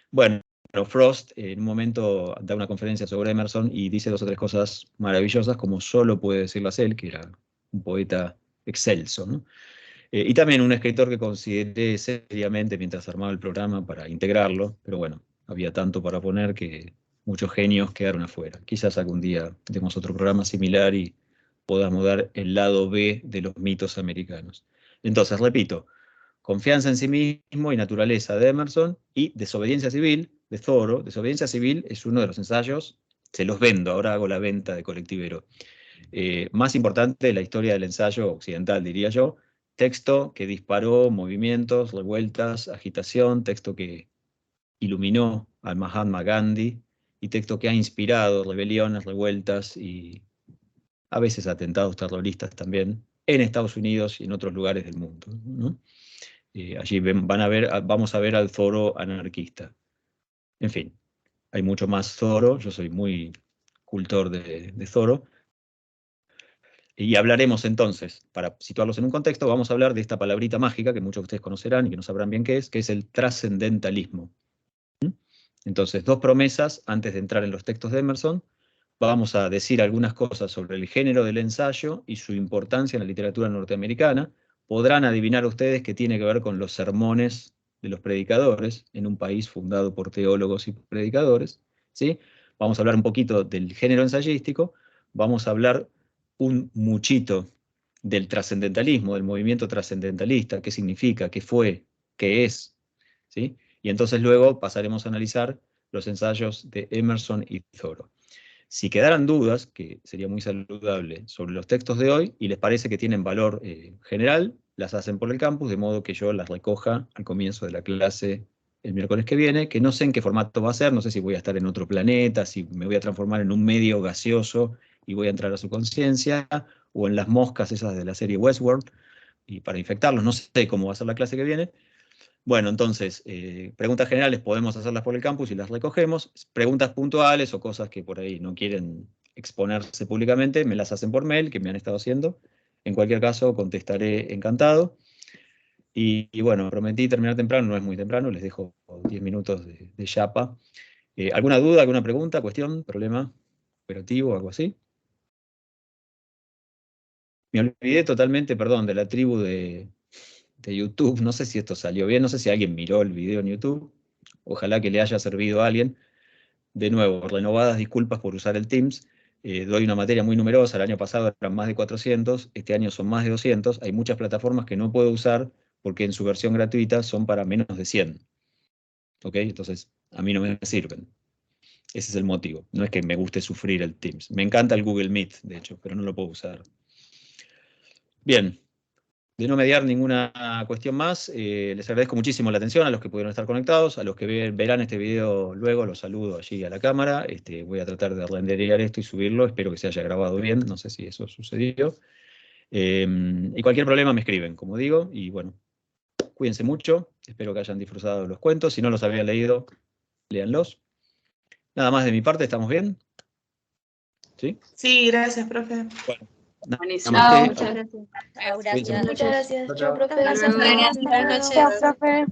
Speaker 1: Bueno, Frost en un momento da una conferencia sobre Emerson y dice 2 o 3 cosas maravillosas, como solo puede decirlas él, que era un poeta excelso, ¿no? Y también un escritor que consideré seriamente mientras armaba el programa para integrarlo, pero bueno, había tanto para poner que muchos genios quedaron afuera. Quizás algún día demos otro programa similar y podamos dar el lado B de los mitos americanos. Entonces, repito, Confianza en sí mismo y naturaleza de Emerson y Desobediencia Civil de Thoreau. Desobediencia Civil es uno de los ensayos, se los vendo, ahora hago la venta de colectivero. Más importante de la historia del ensayo occidental, diría yo. Texto que disparó movimientos, revueltas, agitación, texto que iluminó al Mahatma Gandhi y texto que ha inspirado rebeliones, revueltas y a veces atentados terroristas también en Estados Unidos y en otros lugares del mundo, ¿no? Allí vamos a ver al Thoreau anarquista. En fin, hay mucho más Thoreau, yo soy muy cultor de Thoreau. Y hablaremos entonces, para situarlos en un contexto, vamos a hablar de esta palabrita mágica que muchos de ustedes conocerán y que no sabrán bien qué es el trascendentalismo. Entonces, 2 promesas antes de entrar en los textos de Emerson. Vamos a decir algunas cosas sobre el género del ensayo y su importancia en la literatura norteamericana. Podrán adivinar ustedes que tiene que ver con los sermones de los predicadores en un país fundado por teólogos y predicadores, ¿sí? Vamos a hablar un poquito del género ensayístico, vamos a hablar un muchito del trascendentalismo, del movimiento trascendentalista, qué significa, qué fue, qué es, ¿sí? Y entonces luego pasaremos a analizar los ensayos de Emerson y Thoreau. Si quedaran dudas, que sería muy saludable, sobre los textos de hoy, y les parece que tienen valor general, las hacen por el campus, de modo que yo las recoja al comienzo de la clase el miércoles que viene, que no sé en qué formato va a ser, no sé si voy a estar en otro planeta, si me voy a transformar en un medio gaseoso y voy a entrar a su conciencia, o en las moscas esas de la serie Westworld, y para infectarlos, no sé cómo va a ser la clase que viene. Bueno, entonces, preguntas generales podemos hacerlas por el campus y las recogemos. Preguntas puntuales o cosas que por ahí no quieren exponerse públicamente, me las hacen por mail, que me han estado haciendo. En cualquier caso, contestaré encantado. Y bueno, prometí terminar temprano, no es muy temprano, les dejo 10 minutos de chapa. ¿Alguna duda, alguna pregunta, cuestión, problema operativo, algo así? Me olvidé totalmente, perdón, de la tribu de YouTube. No sé si esto salió bien, no sé si alguien miró el video en YouTube. Ojalá que le haya servido a alguien. De nuevo, renovadas disculpas por usar el Teams. Doy una materia muy numerosa, el año pasado eran más de 400, este año son más de 200. Hay muchas plataformas que no puedo usar porque en su versión gratuita son para menos de 100. ¿Ok? Entonces, a mí no me sirven. Ese es el motivo. No es que me guste sufrir el Teams. Me encanta el Google Meet, de hecho, pero no lo puedo usar. Bien. De no mediar ninguna cuestión más, les agradezco muchísimo la atención a los que pudieron estar conectados, a los que verán este video luego, los saludo allí a la cámara. Voy a tratar de renderear esto y subirlo, espero que se haya grabado bien, no sé si eso sucedió. Y cualquier problema me escriben, como digo, y bueno, cuídense mucho, espero que hayan disfrutado los cuentos, si no los había leído, léanlos. Nada más de mi parte, ¿estamos bien? ¿Sí?
Speaker 4: Sí, gracias, profe.
Speaker 1: Bueno,
Speaker 4: Buenísimo.
Speaker 1: namaste.
Speaker 2: Muchas gracias.
Speaker 6: Chao,
Speaker 1: Cuídense
Speaker 6: gracias.
Speaker 5: Muchas gracias.
Speaker 7: Chao,
Speaker 5: Chao,
Speaker 7: chao.
Speaker 5: profe.
Speaker 2: Hasta luego.
Speaker 5: Buenas noches.
Speaker 3: Chao, profe.